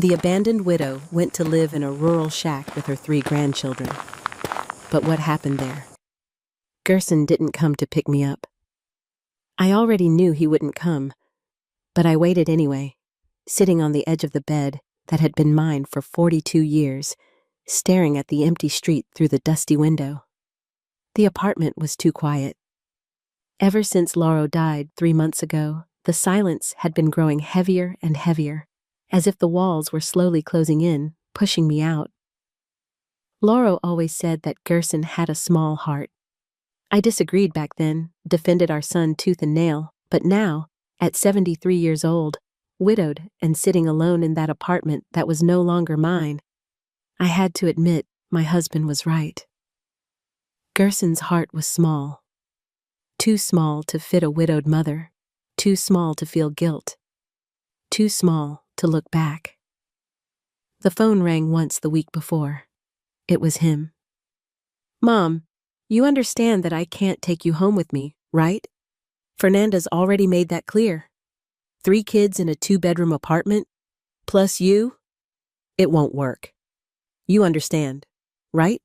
The abandoned widow went to live in a rural shack with her 3 grandchildren. But what happened there? Gerson didn't come to pick me up. I already knew he wouldn't come, but I waited anyway, sitting on the edge of the bed that had been mine for 42 years, staring at the empty street through the dusty window. The apartment was too quiet. Ever since Lauro died 3 months ago, the silence had been growing heavier and heavier, as if the walls were slowly closing in, pushing me out. Lauro always said that Gerson had a small heart. I disagreed back then, defended our son tooth and nail, but now, at 73 years old, widowed and sitting alone in that apartment that was no longer mine, I had to admit my husband was right. Gerson's heart was small. Too small to fit a widowed mother, too small to feel guilt, too small to look back. The phone rang once the week before. It was him. "Mom, you understand that I can't take you home with me, right? Fernanda's already made that clear. 3 kids in a 2-bedroom apartment, plus you? It won't work. You understand, right?"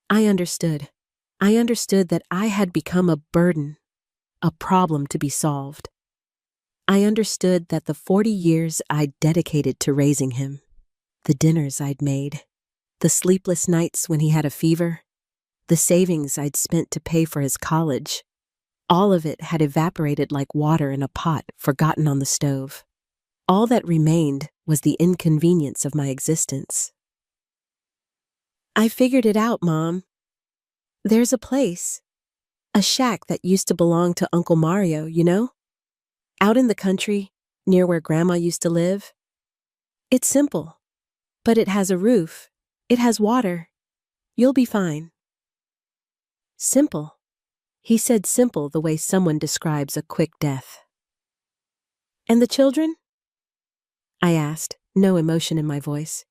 I understood. I understood that I had become a burden, a problem to be solved. I understood that the 40 years I'd dedicated to raising him, the dinners I'd made, the sleepless nights when he had a fever, the savings I'd spent to pay for his college, all of it had evaporated like water in a pot forgotten on the stove. All that remained was the inconvenience of my existence. "I figured it out, Mom. There's a place, a shack that used to belong to Uncle Mario, you know? Out in the country, near where Grandma used to live. It's simple, but it has a roof, it has water. You'll be fine." Simple. He said simple the way someone describes a quick death. "And the children?" I asked, no emotion in my voice.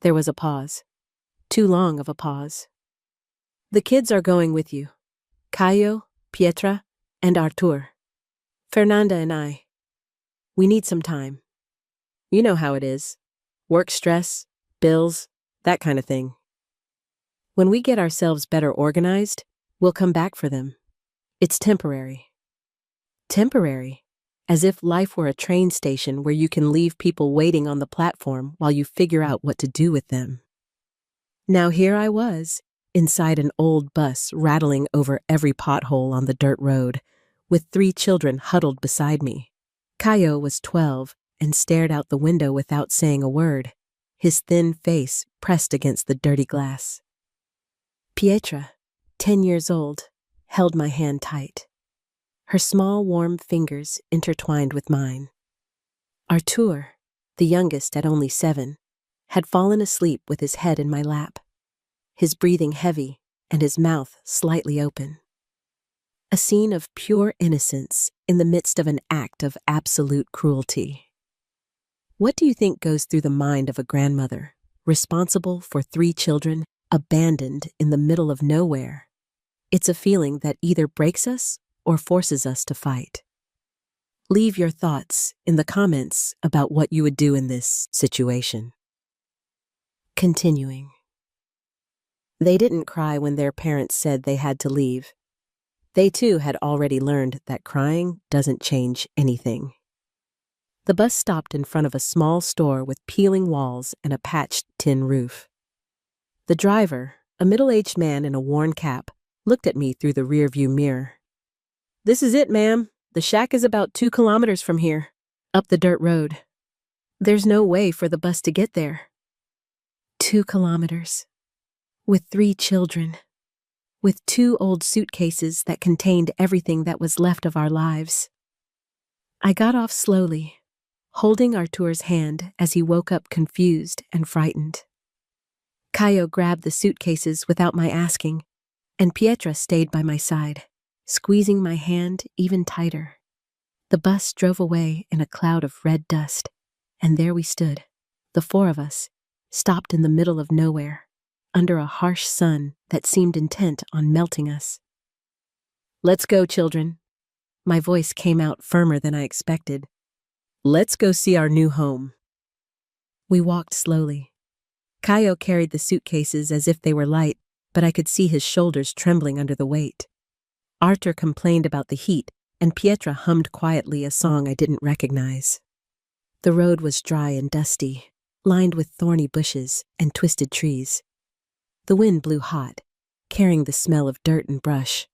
There was a pause. Too long of a pause. "The kids are going with you. Caio, Pietra, and Artur. Fernanda and I. We need some time. You know how it is. Work stress, bills, that kind of thing. When we get ourselves better organized, we'll come back for them. It's temporary." Temporary? As if life were a train station where you can leave people waiting on the platform while you figure out what to do with them. Now here I was, inside an old bus rattling over every pothole on the dirt road, with 3 children huddled beside me. Caio was 12 and stared out the window without saying a word, his thin face pressed against the dirty glass. Pietra, 10 years old, held my hand tight. Her small, warm fingers intertwined with mine. Artur, the youngest at only 7, had fallen asleep with his head in my lap, his breathing heavy and his mouth slightly open. A scene of pure innocence in the midst of an act of absolute cruelty. What do you think goes through the mind of a grandmother, responsible for 3 children, abandoned in the middle of nowhere? It's a feeling that either breaks us or forces us to fight. Leave your thoughts in the comments about what you would do in this situation. Continuing. They didn't cry when their parents said they had to leave. They too had already learned that crying doesn't change anything. The bus stopped in front of a small store with peeling walls and a patched tin roof. The driver, a middle-aged man in a worn cap, looked at me through the rearview mirror. "This is it, ma'am. The shack is about 2 kilometers from here, up the dirt road. There's no way for the bus to get there." 2 kilometers. With 3 children. With 2 old suitcases that contained everything that was left of our lives. I got off slowly, holding Artur's hand as he woke up confused and frightened. Caio grabbed the suitcases without my asking, and Pietra stayed by my side, squeezing my hand even tighter. The bus drove away in a cloud of red dust, and there we stood, the 4 of us, stopped in the middle of nowhere, under a harsh sun that seemed intent on melting us. "Let's go, children." My voice came out firmer than I expected. "Let's go see our new home." We walked slowly. Kaio carried the suitcases as if they were light, but I could see his shoulders trembling under the weight. Arthur complained about the heat, and Pietra hummed quietly a song I didn't recognize. The road was dry and dusty, lined with thorny bushes and twisted trees. The wind blew hot, carrying the smell of dirt and brush.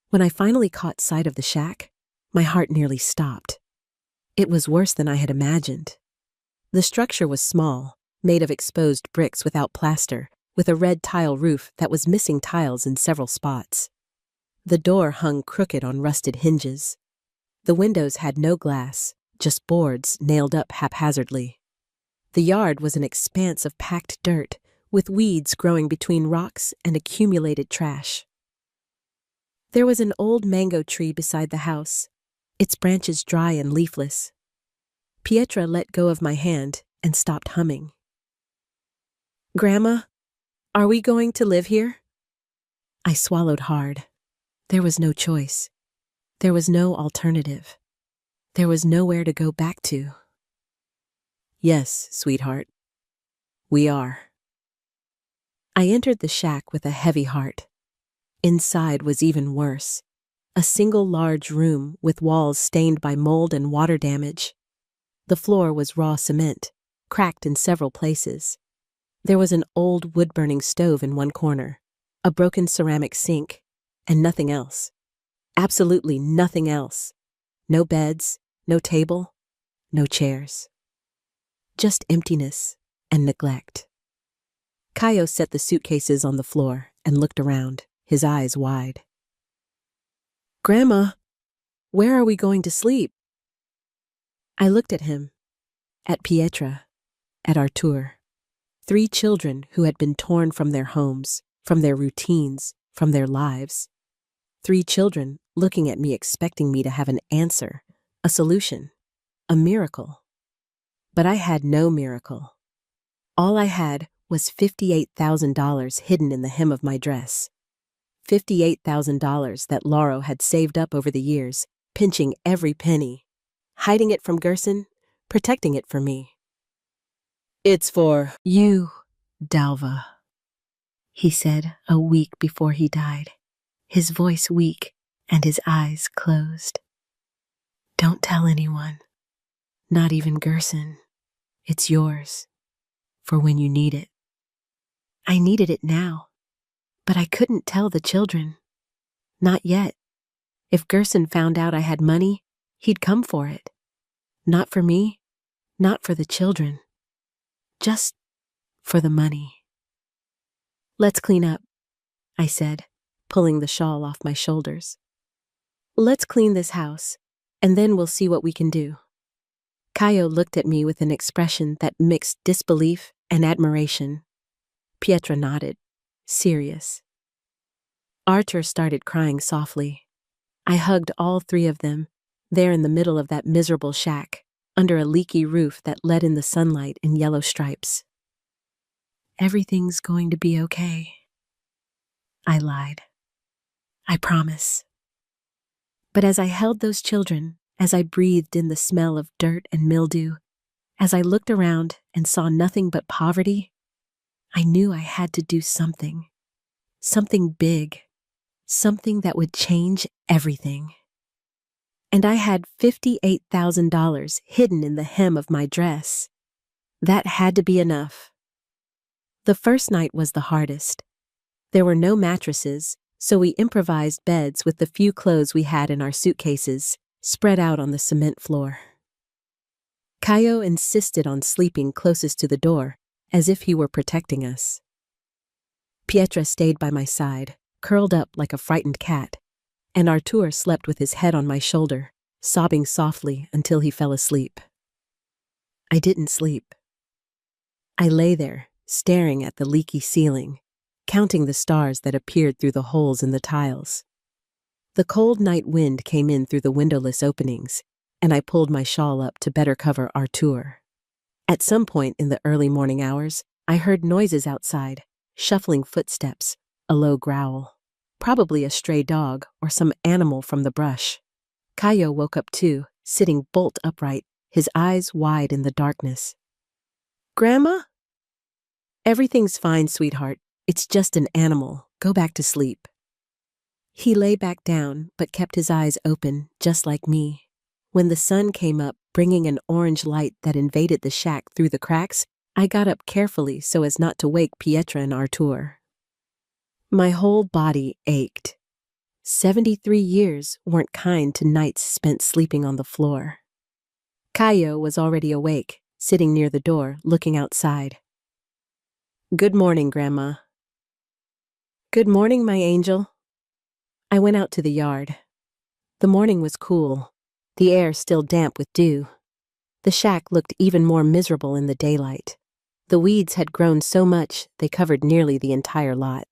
When I finally caught sight of the shack, my heart nearly stopped. It was worse than I had imagined. The structure was small, made of exposed bricks without plaster, with a red tile roof that was missing tiles in several spots. The door hung crooked on rusted hinges. The windows had no glass, just boards nailed up haphazardly. The yard was an expanse of packed dirt, with weeds growing between rocks and accumulated trash. There was an old mango tree beside the house, its branches dry and leafless. Pietra let go of my hand and stopped humming. "Grandma, are we going to live here?" I swallowed hard. There was no choice. There was no alternative. There was nowhere to go back to. "Yes, sweetheart. We are." I entered the shack with a heavy heart. Inside was even worse. A single large room with walls stained by mold and water damage. The floor was raw cement, cracked in several places. There was an old wood-burning stove in one corner, a broken ceramic sink, and nothing else. Absolutely nothing else. No beds, no table, no chairs. Just emptiness and neglect. Kaio set the suitcases on the floor and looked around, his eyes wide. "Grandma, where are we going to sleep?" I looked at him, at Pietra, at Artur. 3 children who had been torn from their homes, from their routines, from their lives. 3 children looking at me expecting me to have an answer, a solution, a miracle. But I had no miracle. All I had was $58,000 hidden in the hem of my dress. $58,000 that Lauro had saved up over the years, pinching every penny, hiding it from Gerson, protecting it for me. "It's for you, Dalva," he said a week before he died, his voice weak and his eyes closed. "Don't tell anyone, not even Gerson. It's yours, for when you need it." I needed it now, but I couldn't tell the children. Not yet. If Gerson found out I had money, he'd come for it. Not for me, not for the children. Just for the money. "Let's clean up," I said, pulling the shawl off my shoulders. "Let's clean this house, and then we'll see what we can do." Kaio looked at me with an expression that mixed disbelief and admiration. Pietra nodded, serious. Arthur started crying softly. I hugged all 3 of them, there in the middle of that miserable shack, under a leaky roof that let in the sunlight in yellow stripes. "Everything's going to be okay," I lied. "I promise." But as I held those children, as I breathed in the smell of dirt and mildew, as I looked around and saw nothing but poverty, I knew I had to do something. Something big. Something that would change everything. And I had $58,000 hidden in the hem of my dress. That had to be enough. The first night was the hardest. There were no mattresses, so we improvised beds with the few clothes we had in our suitcases, spread out on the cement floor. Kaio insisted on sleeping closest to the door, as if he were protecting us. Pietra stayed by my side, curled up like a frightened cat, and Artur slept with his head on my shoulder, sobbing softly until he fell asleep. I didn't sleep. I lay there, staring at the leaky ceiling, counting the stars that appeared through the holes in the tiles. The cold night wind came in through the windowless openings, and I pulled my shawl up to better cover Artur. At some point in the early morning hours, I heard noises outside, shuffling footsteps, a low growl. Probably a stray dog or some animal from the brush. Kaio woke up too, sitting bolt upright, his eyes wide in the darkness. Grandma? Everything's fine, sweetheart. It's just an animal. Go back to sleep. He lay back down, but kept his eyes open, just like me. When the sun came up, bringing an orange light that invaded the shack through the cracks, I got up carefully so as not to wake Pietra and Artur. My whole body ached. 73 years weren't kind to nights spent sleeping on the floor. Caio was already awake, sitting near the door, looking outside. Good morning, Grandma. Good morning, my angel. I went out to the yard. The morning was cool, the air still damp with dew. The shack looked even more miserable in the daylight. The weeds had grown so much they covered nearly the entire lot.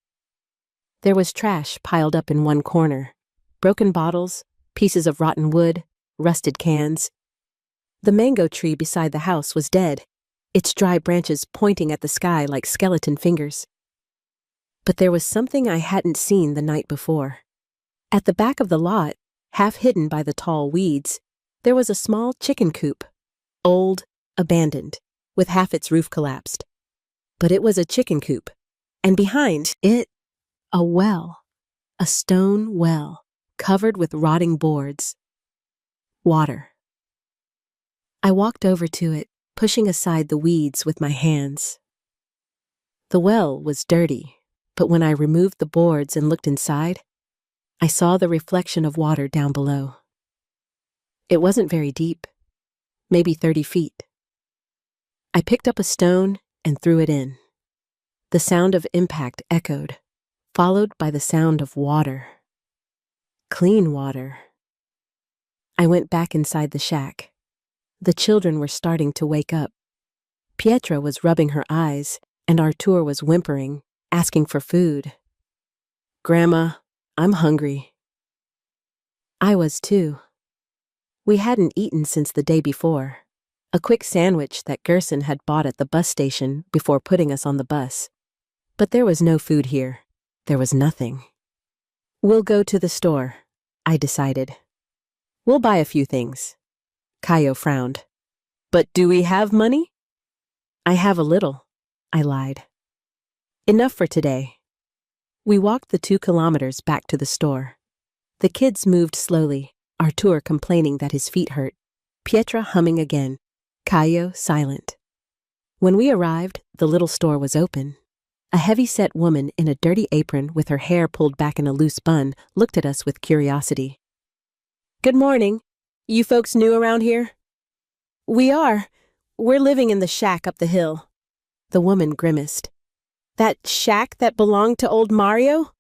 There was trash piled up in one corner, broken bottles, pieces of rotten wood, rusted cans. The mango tree beside the house was dead, its dry branches pointing at the sky like skeleton fingers. But there was something I hadn't seen the night before. At the back of the lot, half hidden by the tall weeds, there was a small chicken coop, old, abandoned, with half its roof collapsed. But it was a chicken coop, and behind it, a well, a stone well, covered with rotting boards. Water. I walked over to it, pushing aside the weeds with my hands. The well was dirty, but when I removed the boards and looked inside, I saw the reflection of water down below. It wasn't very deep, maybe 30 feet. I picked up a stone and threw it in. The sound of impact echoed, followed by the sound of water. Clean water. I went back inside the shack. The children were starting to wake up. Pietra was rubbing her eyes, and Artur was whimpering, asking for food. Grandma, I'm hungry. I was too. We hadn't eaten since the day before. A quick sandwich that Gerson had bought at the bus station before putting us on the bus. But there was no food here. There was nothing. We'll go to the store, I decided. We'll buy a few things. Caio frowned. But do we have money? I have a little, I lied. Enough for today. We walked the 2 kilometers back to the store. The kids moved slowly, Artur complaining that his feet hurt, Pietra humming again, Caio silent. When we arrived, the little store was open. A heavy-set woman in a dirty apron with her hair pulled back in a loose bun looked at us with curiosity. Good morning. You folks new around here? We are. We're living in the shack up the hill. The woman grimaced. That shack that belonged to old Mario?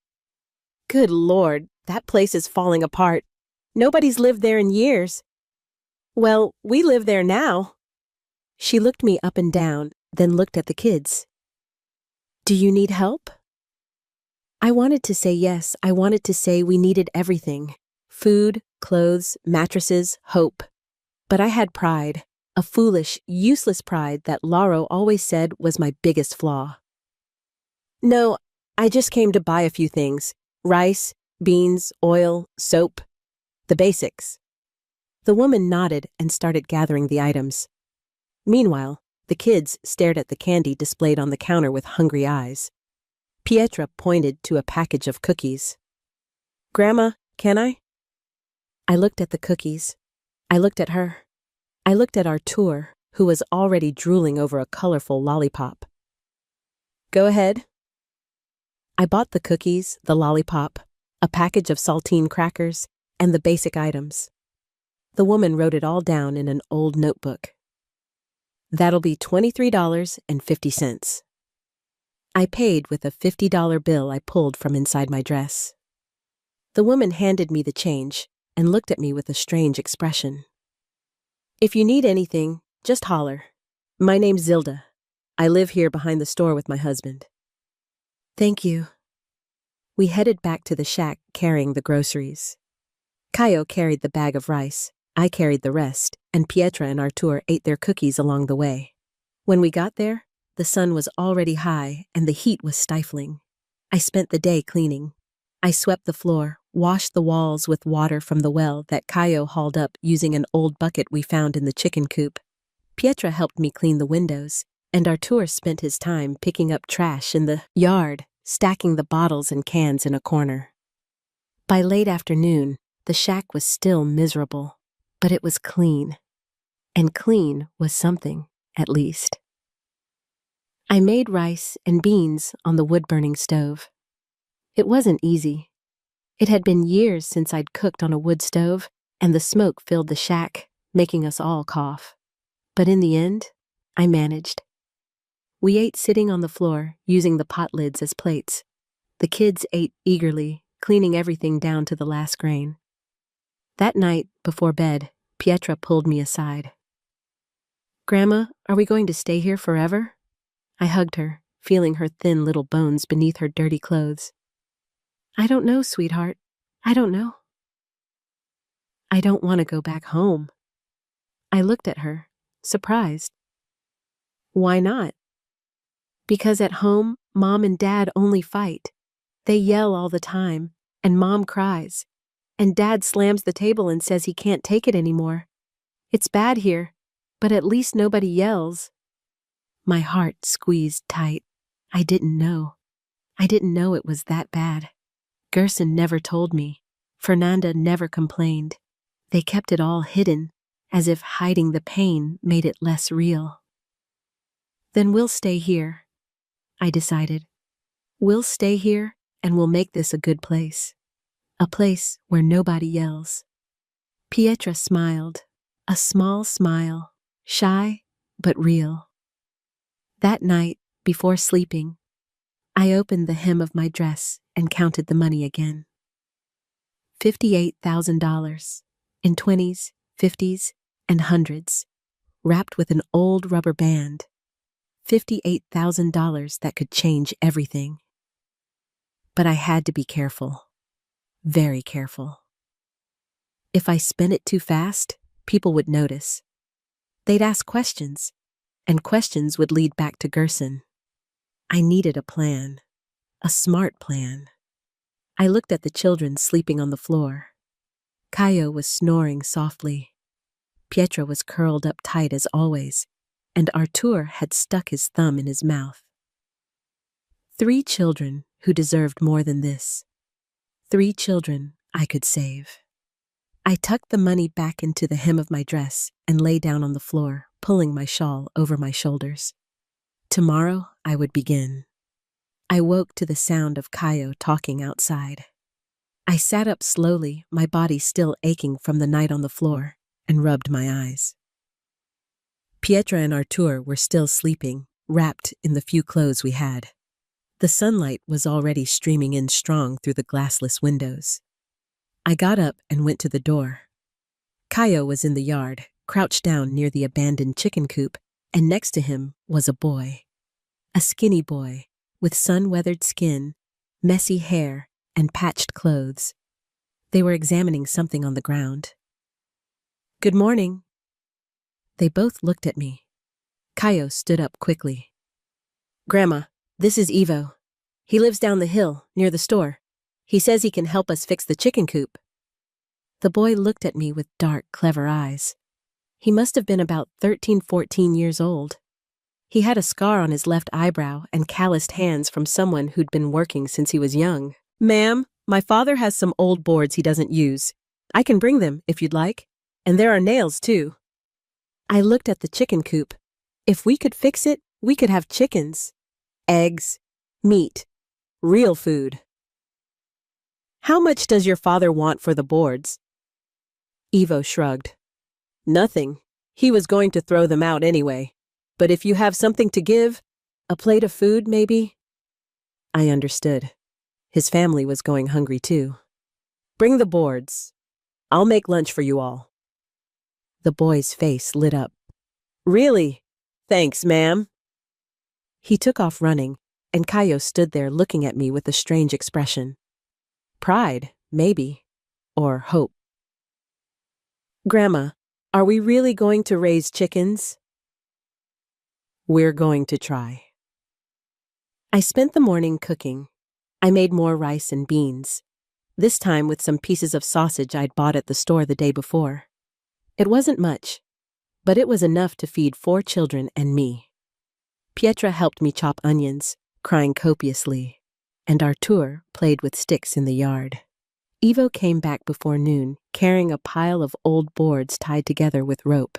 Good Lord, that place is falling apart. Nobody's lived there in years. Well, we live there now. She looked me up and down, then looked at the kids. Do you need help? I wanted to say yes. I wanted to say we needed everything. Food, clothes, mattresses, hope. But I had pride, a foolish, useless pride that Lauro always said was my biggest flaw. No, I just came to buy a few things. Rice, beans, oil, soap. The basics. The woman nodded and started gathering the items. Meanwhile, the kids stared at the candy displayed on the counter with hungry eyes. Pietra pointed to a package of cookies. Grandma, can I? I looked at the cookies. I looked at her. I looked at Artur, who was already drooling over a colorful lollipop. Go ahead. I bought the cookies, the lollipop, a package of saltine crackers, and the basic items. The woman wrote it all down in an old notebook. That'll be $23.50. I paid with a $50 bill I pulled from inside my dress. The woman handed me the change and looked at me with a strange expression. If you need anything, just holler. My name's Zilda. I live here behind the store with my husband. Thank you. We headed back to the shack carrying the groceries. Caio carried the bag of rice, I carried the rest, and Pietra and Artur ate their cookies along the way. When we got there, the sun was already high and the heat was stifling. I spent the day cleaning. I swept the floor, washed the walls with water from the well that Caio hauled up using an old bucket we found in the chicken coop. Pietra helped me clean the windows, and Artur spent his time picking up trash in the yard, stacking the bottles and cans in a corner. By late afternoon, the shack was still miserable, but it was clean. And clean was something, at least. I made rice and beans on the wood-burning stove. It wasn't easy. It had been years since I'd cooked on a wood stove, and the smoke filled the shack, making us all cough. But in the end, I managed. We ate sitting on the floor, using the pot lids as plates. The kids ate eagerly, cleaning everything down to the last grain. That night, before bed, Pietra pulled me aside. "Grandma, are we going to stay here forever?" I hugged her, feeling her thin little bones beneath her dirty clothes. "I don't know, sweetheart. I don't know." "I don't want to go back home." I looked at her, surprised. "Why not?" "Because at home, Mom and Dad only fight. They yell all the time, and Mom cries. And Dad slams the table and says he can't take it anymore. It's bad here, but at least nobody yells." My heart squeezed tight. I didn't know. I didn't know it was that bad. Gerson never told me. Fernanda never complained. They kept it all hidden, as if hiding the pain made it less real. "Then we'll stay here," I decided. "We'll stay here, and we'll make this a good place. A place where nobody yells." Pietra smiled, a small smile, shy but real. That night, before sleeping, I opened the hem of my dress and counted the money again. $58,000 in 20s, 50s, and hundreds, wrapped with an old rubber band. $58,000 that could change everything. But I had to be careful. Very careful. If I spent it too fast, people would notice. They'd ask questions, and questions would lead back to Gerson. I needed a plan, a smart plan. I looked at the children sleeping on the floor. Caio was snoring softly. Pietra was curled up tight as always, and Artur had stuck his thumb in his mouth. 3 children who deserved more than this. 3 children I could save. I tucked the money back into the hem of my dress and lay down on the floor, pulling my shawl over my shoulders. Tomorrow I would begin. I woke to the sound of Caio talking outside. I sat up slowly, my body still aching from the night on the floor, and rubbed my eyes. Pietra and Artur were still sleeping, wrapped in the few clothes we had. The sunlight was already streaming in strong through the glassless windows. I got up and went to the door. Caio was in the yard, crouched down near the abandoned chicken coop, and next to him was a boy. A skinny boy, with sun-weathered skin, messy hair, and patched clothes. They were examining something on the ground. "Good morning." They both looked at me. Caio stood up quickly. "Grandma, this is Ivo. He lives down the hill, near the store. He says he can help us fix the chicken coop." The boy looked at me with dark, clever eyes. He must have been about 13, 14 years old. He had a scar on his left eyebrow and calloused hands from someone who'd been working since he was young. "Ma'am, my father has some old boards he doesn't use. I can bring them if you'd like. And there are nails, too." I looked at the chicken coop. If we could fix it, we could have chickens, eggs, meat, real food. "How much does your father want for the boards?" Ivo shrugged. "Nothing. He was going to throw them out anyway. But if you have something to give, a plate of food, maybe?" I understood. His family was going hungry too. "Bring the boards. I'll make lunch for you all." The boy's face lit up. "Really? Thanks, ma'am." He took off running, and Caio stood there looking at me with a strange expression. Pride, maybe, or hope. "Grandma, are we really going to raise chickens?" "We're going to try." I spent the morning cooking. I made more rice and beans, this time with some pieces of sausage I'd bought at the store the day before. It wasn't much, but it was enough to feed 4 children and me. Pietra helped me chop onions, crying copiously, and Artur played with sticks in the yard. Ivo came back before noon, carrying a pile of old boards tied together with rope.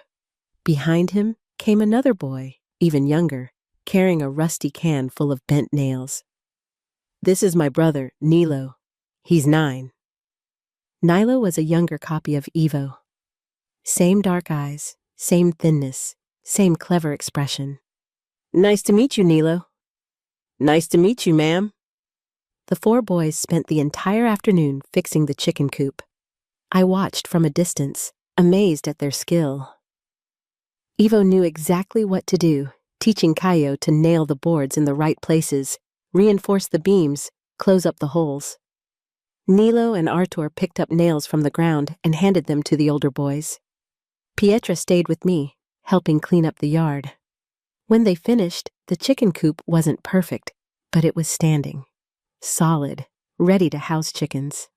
Behind him came another boy, even younger, carrying a rusty can full of bent nails. "This is my brother, Nilo. He's 9. Nilo was a younger copy of Ivo. Same dark eyes, same thinness, same clever expression. "Nice to meet you, Nilo." "Nice to meet you, ma'am." The 4 boys spent the entire afternoon fixing the chicken coop. I watched from a distance, amazed at their skill. Ivo knew exactly what to do, teaching Caio to nail the boards in the right places, reinforce the beams, close up the holes. Nilo and Artur picked up nails from the ground and handed them to the older boys. Pietra stayed with me, helping clean up the yard. When they finished, the chicken coop wasn't perfect, but it was standing. Solid, ready to house chickens.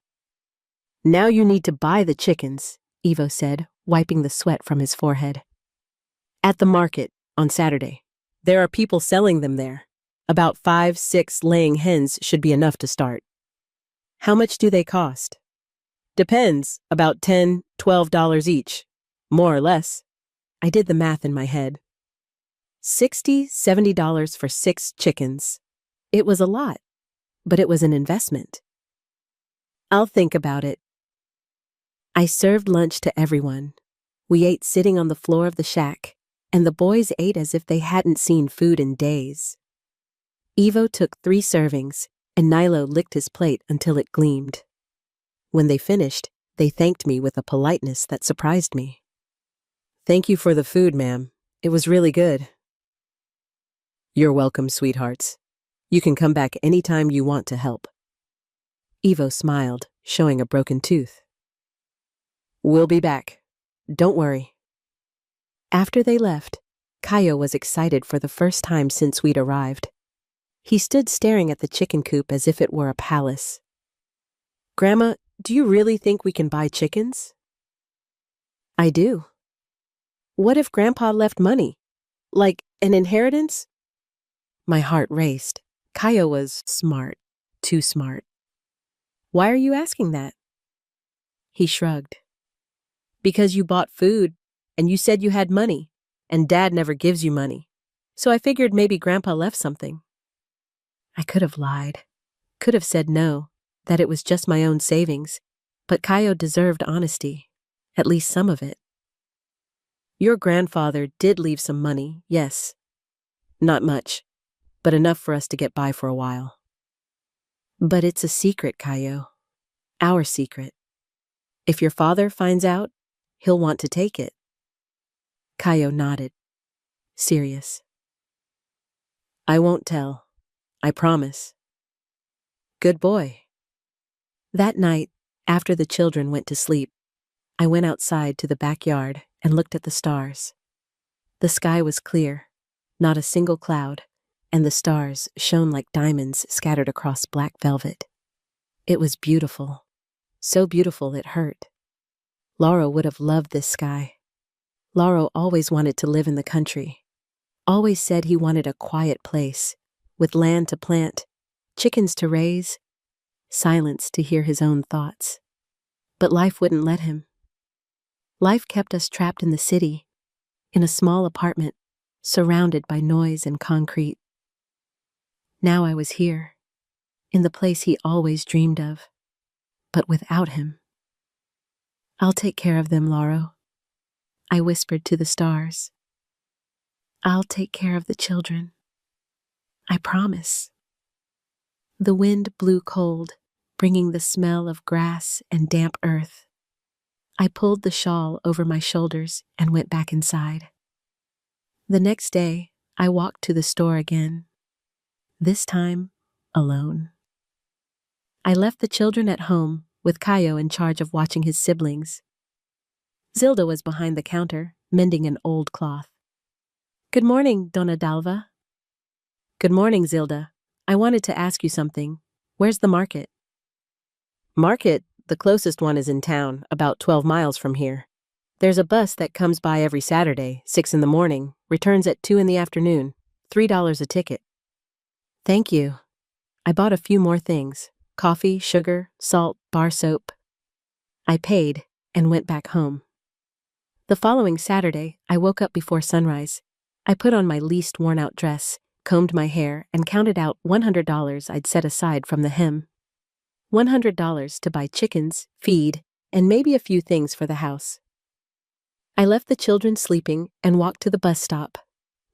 "Now you need to buy the chickens," Ivo said, wiping the sweat from his forehead. "At the market, on Saturday. There are people selling them there. About 5-6 laying hens should be enough to start." "How much do they cost?" "Depends, about $10-12 each. More or less." I did the math in my head. $60-70 for 6 chickens. It was a lot, but it was an investment. "I'll think about it." I served lunch to everyone. We ate sitting on the floor of the shack, and the boys ate as if they hadn't seen food in days. Ivo took 3 servings, and Nilo licked his plate until it gleamed. When they finished, they thanked me with a politeness that surprised me. "Thank you for the food, ma'am. It was really good." "You're welcome, sweethearts. You can come back anytime you want to help." Ivo smiled, showing a broken tooth. "We'll be back. Don't worry." After they left, Caio was excited for the first time since we'd arrived. He stood staring at the chicken coop as if it were a palace. "Grandma, do you really think we can buy chickens?" "I do." "What if Grandpa left money? Like an inheritance?" My heart raced. Caio was smart, too smart. "Why are you asking that?" He shrugged. "Because you bought food, and you said you had money, and Dad never gives you money. So I figured maybe Grandpa left something." I could have lied, could have said no, that it was just my own savings, but Caio deserved honesty, at least some of it. "Your grandfather did leave some money, yes. Not much, but enough for us to get by for a while." "But it's a secret, Caio. Our secret. If your father finds out, he'll want to take it." Caio nodded, serious. "I won't tell. I promise." "Good boy." That night, after the children went to sleep, I went outside to the backyard and looked at the stars. The sky was clear, not a single cloud, and the stars shone like diamonds scattered across black velvet. It was beautiful, so beautiful it hurt. Lauro would have loved this sky. Lauro always wanted to live in the country, always said he wanted a quiet place, with land to plant, chickens to raise, silence to hear his own thoughts. But life wouldn't let him. Life kept us trapped in the city, in a small apartment, surrounded by noise and concrete. Now I was here, in the place he always dreamed of, but without him. "I'll take care of them, Lauro," I whispered to the stars. "I'll take care of the children. I promise." The wind blew cold, bringing the smell of grass and damp earth. I pulled the shawl over my shoulders and went back inside. The next day, I walked to the store again, this time alone. I left the children at home, with Caio in charge of watching his siblings. Zilda was behind the counter, mending an old cloth. "Good morning, Donna Dalva." "Good morning, Zilda. I wanted to ask you something. Where's the market?" "Market? The closest one is in town, about 12 miles from here. There's a bus that comes by every Saturday, 6 in the morning, returns at 2 in the afternoon, $3 a ticket. Thank you. I bought a few more things: coffee, sugar, salt, bar soap. I paid and went back home. The following Saturday, I woke up before sunrise. I put on my least worn-out dress, combed my hair, and counted out $100 I'd set aside from the hem. $100 to buy chickens, feed, and maybe a few things for the house. I left the children sleeping and walked to the bus stop.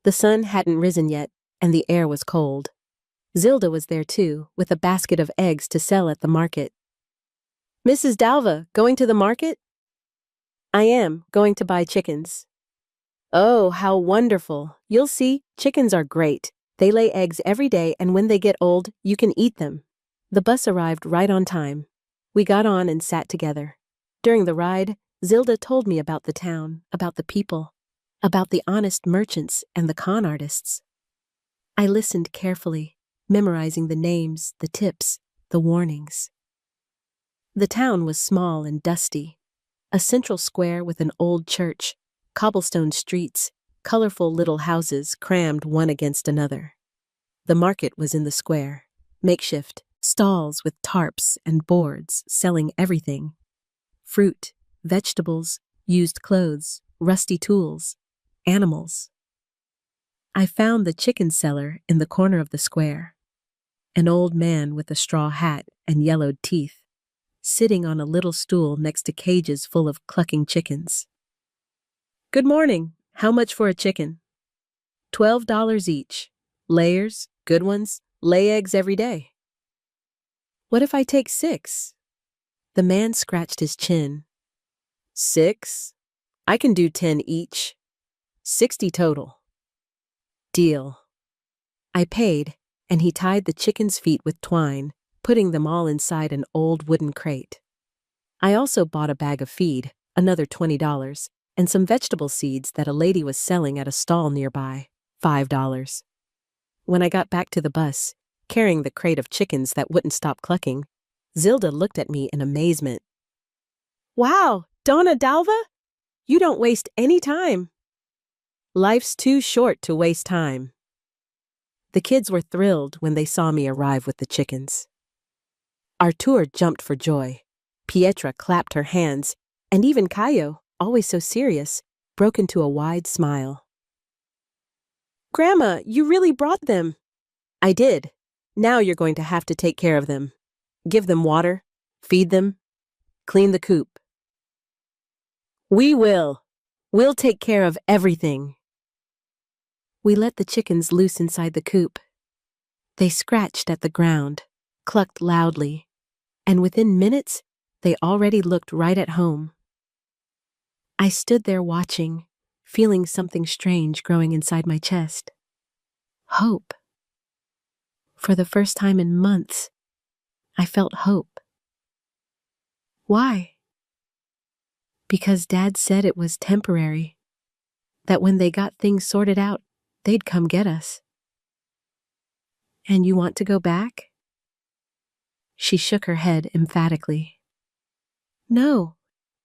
The sun hadn't risen yet, and the air was cold. Zilda was there too, with a basket of eggs to sell at the market. Mrs. Dalva, going to the market? I am, going to buy chickens. Oh, how wonderful. You'll see, chickens are great. They lay eggs every day, and when they get old, you can eat them. The bus arrived right on time. We got on and sat together. During the ride, Zilda told me about the town, about the people, about the honest merchants and the con artists. I listened carefully, memorizing the names, the tips, the warnings. The town was small and dusty. A central square with an old church, cobblestone streets, colorful little houses crammed one against another. The market was in the square, makeshift, stalls with tarps and boards selling everything: fruit, vegetables, used clothes, rusty tools, animals. I found the chicken seller in the corner of the square, an old man with a straw hat and yellowed teeth, sitting on a little stool next to cages full of clucking chickens. Good morning. How much for a chicken? $12 each. Layers, good ones, lay eggs every day. What if I take 6? The man scratched his chin. 6? I can do 10 each. 60 total. Deal. I paid, and he tied the chicken's feet with twine, putting them all inside an old wooden crate. I also bought a bag of feed, another $20, and some vegetable seeds that a lady was selling at a stall nearby, $5. When I got back to the bus, carrying the crate of chickens that wouldn't stop clucking, Zilda looked at me in amazement. Wow, Donna Dalva? You don't waste any time. Life's too short to waste time. The kids were thrilled when they saw me arrive with the chickens. Artur jumped for joy. Pietra clapped her hands, and even Caio, always so serious, broke into a wide smile. Grandma, you really brought them. I did. Now you're going to have to take care of them. Give them water, feed them, clean the coop. We will. We'll take care of everything. We let the chickens loose inside the coop. They scratched at the ground, clucked loudly, and within minutes, they already looked right at home. I stood there watching, feeling something strange growing inside my chest. Hope. For the first time in months, I felt hope. Why? Because Dad said it was temporary, that when they got things sorted out, they'd come get us. And you want to go back? She shook her head emphatically. No,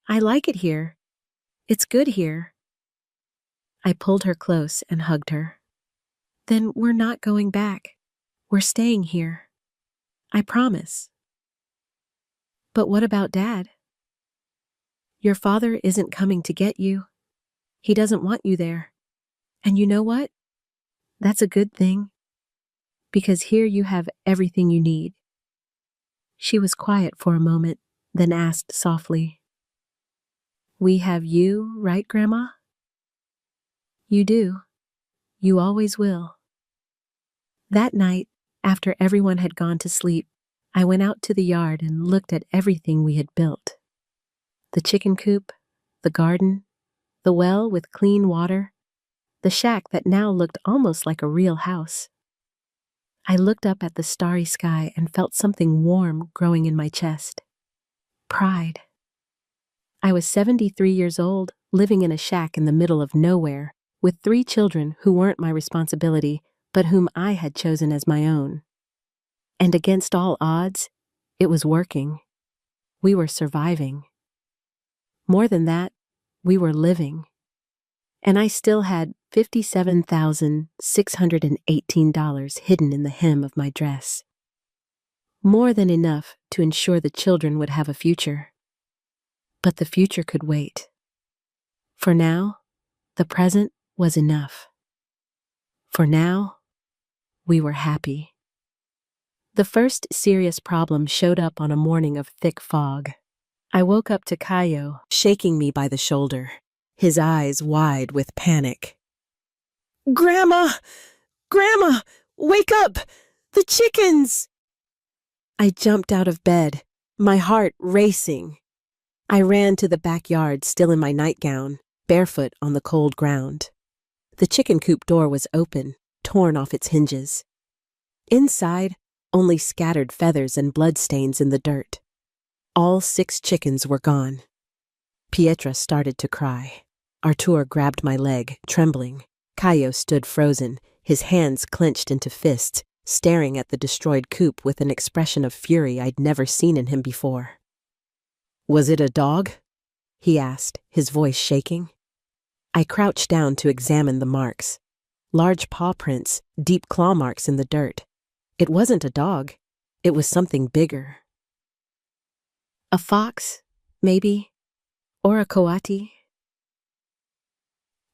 I like it here. It's good here. I pulled her close and hugged her. Then we're not going back. We're staying here. I promise. But what about Dad? Your father isn't coming to get you. He doesn't want you there. And you know what? That's a good thing. Because here you have everything you need. She was quiet for a moment, then asked softly, We have you, right, Grandma? You do. You always will. That night, after everyone had gone to sleep, I went out to the yard and looked at everything we had built. The chicken coop, the garden, the well with clean water, the shack that now looked almost like a real house. I looked up at the starry sky and felt something warm growing in my chest. Pride. I was 73 years old, living in a shack in the middle of nowhere, with 3 children who weren't my responsibility, but whom I had chosen as my own. And against all odds, it was working. We were surviving. More than that, we were living. And I still had $57,618 hidden in the hem of my dress. More than enough to ensure the children would have a future. But the future could wait. For now, the present was enough. For now, we were happy. The first serious problem showed up on a morning of thick fog. I woke up to Kayo shaking me by the shoulder, his eyes wide with panic. "Grandma! Grandma! Wake up! The chickens!" I jumped out of bed, my heart racing. I ran to the backyard, still in my nightgown, barefoot on the cold ground. The chicken coop door was open, torn off its hinges. Inside, only scattered feathers and bloodstains in the dirt. All 6 chickens were gone. Pietra started to cry. Artur grabbed my leg, trembling. Kayo stood frozen, his hands clenched into fists, staring at the destroyed coop with an expression of fury I'd never seen in him before. "Was it a dog?" he asked, his voice shaking. I crouched down to examine the marks. Large paw prints, deep claw marks in the dirt. It wasn't a dog. It was something bigger. A fox, maybe, or a coati.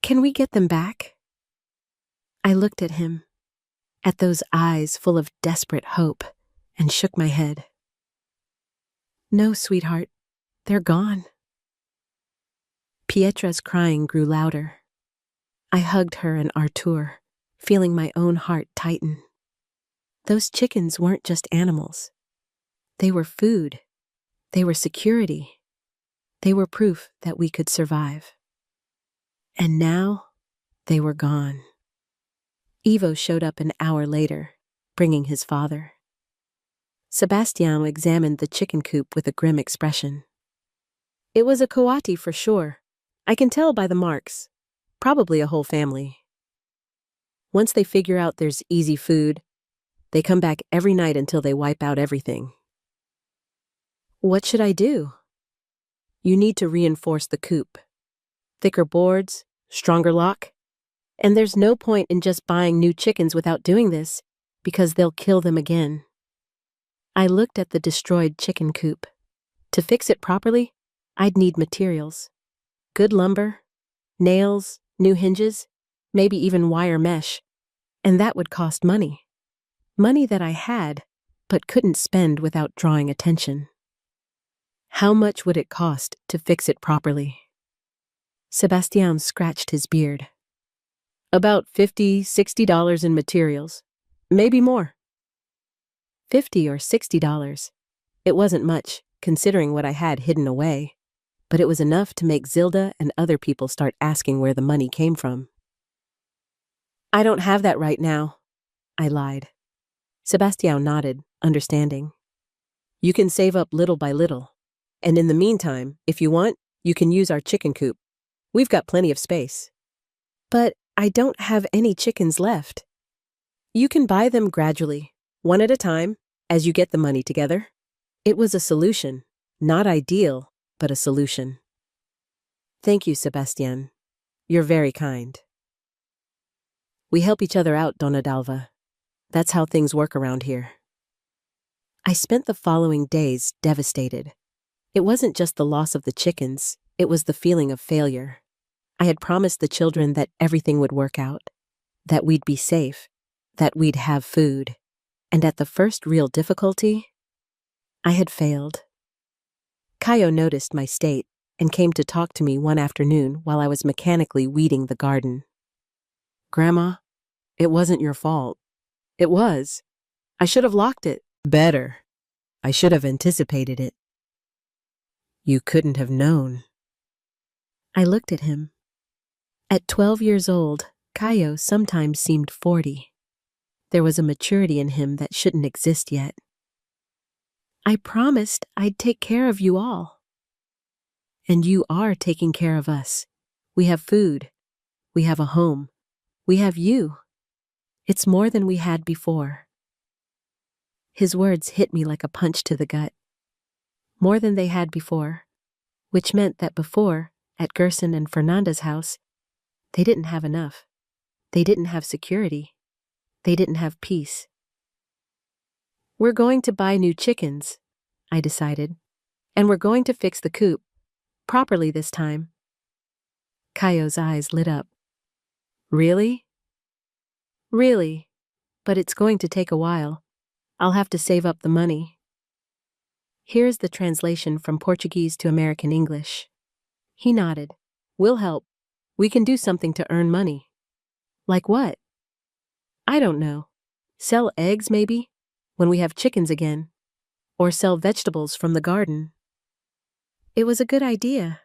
"Can we get them back?" I looked at him, at those eyes full of desperate hope, and shook my head. "No, sweetheart, they're gone." Pietra's crying grew louder. I hugged her and Artur, feeling my own heart tighten. Those chickens weren't just animals. They were food. They were security. They were proof that we could survive. And now, they were gone. Ivo showed up an hour later, bringing his father. Sebastião examined the chicken coop with a grim expression. "It was a coati for sure. I can tell by the marks. Probably a whole family. Once they figure out there's easy food, they come back every night until they wipe out everything." "What should I do?" "You need to reinforce the coop. Thicker boards, stronger lock. And there's no point in just buying new chickens without doing this, because they'll kill them again." I looked at the destroyed chicken coop. To fix it properly, I'd need materials. Good lumber, nails, new hinges, maybe even wire mesh. And that would cost money. Money that I had, but couldn't spend without drawing attention. How much would it cost to fix it properly? Sebastião scratched his beard. "About $50–60 in materials. Maybe more." $50 or $60. It wasn't much, considering what I had hidden away. But it was enough to make Zilda and other people start asking where the money came from. "I don't have that right now," I lied. Sebastião nodded, understanding. "You can save up little by little. And in the meantime, if you want, you can use our chicken coop. We've got plenty of space." "But I don't have any chickens left." "You can buy them gradually, one at a time, as you get the money together." It was a solution, not ideal, but a solution. "Thank you, Sebastián. You're very kind." "We help each other out, Dona Dalva. That's how things work around here." I spent the following days devastated. It wasn't just the loss of the chickens, it was the feeling of failure. I had promised the children that everything would work out, that we'd be safe, that we'd have food. And at the first real difficulty, I had failed. Kayo noticed my state and came to talk to me one afternoon while I was mechanically weeding the garden. "Grandma, it wasn't your fault." "It was. I should have locked it." "Better. I should have anticipated it." "You couldn't have known." I looked at him. At 12 years old, Kayo sometimes seemed 40. There was a maturity in him that shouldn't exist yet. "I promised I'd take care of you all." "And you are taking care of us. We have food. We have a home. We have you. It's more than we had before." His words hit me like a punch to the gut. More than they had before, which meant that before, at Gerson and Fernanda's house, they didn't have enough. They didn't have security. They didn't have peace. We're going to buy new chickens, I decided. And we're going to fix the coop. Properly this time. Kaio's eyes lit up. Really? Really. But it's going to take a while. I'll have to save up the money. Here's the translation from Portuguese to American English. He nodded. We'll help. We can do something to earn money. Like what? I don't know. Sell eggs, maybe? When we have chickens again. Or sell vegetables from the garden. It was a good idea.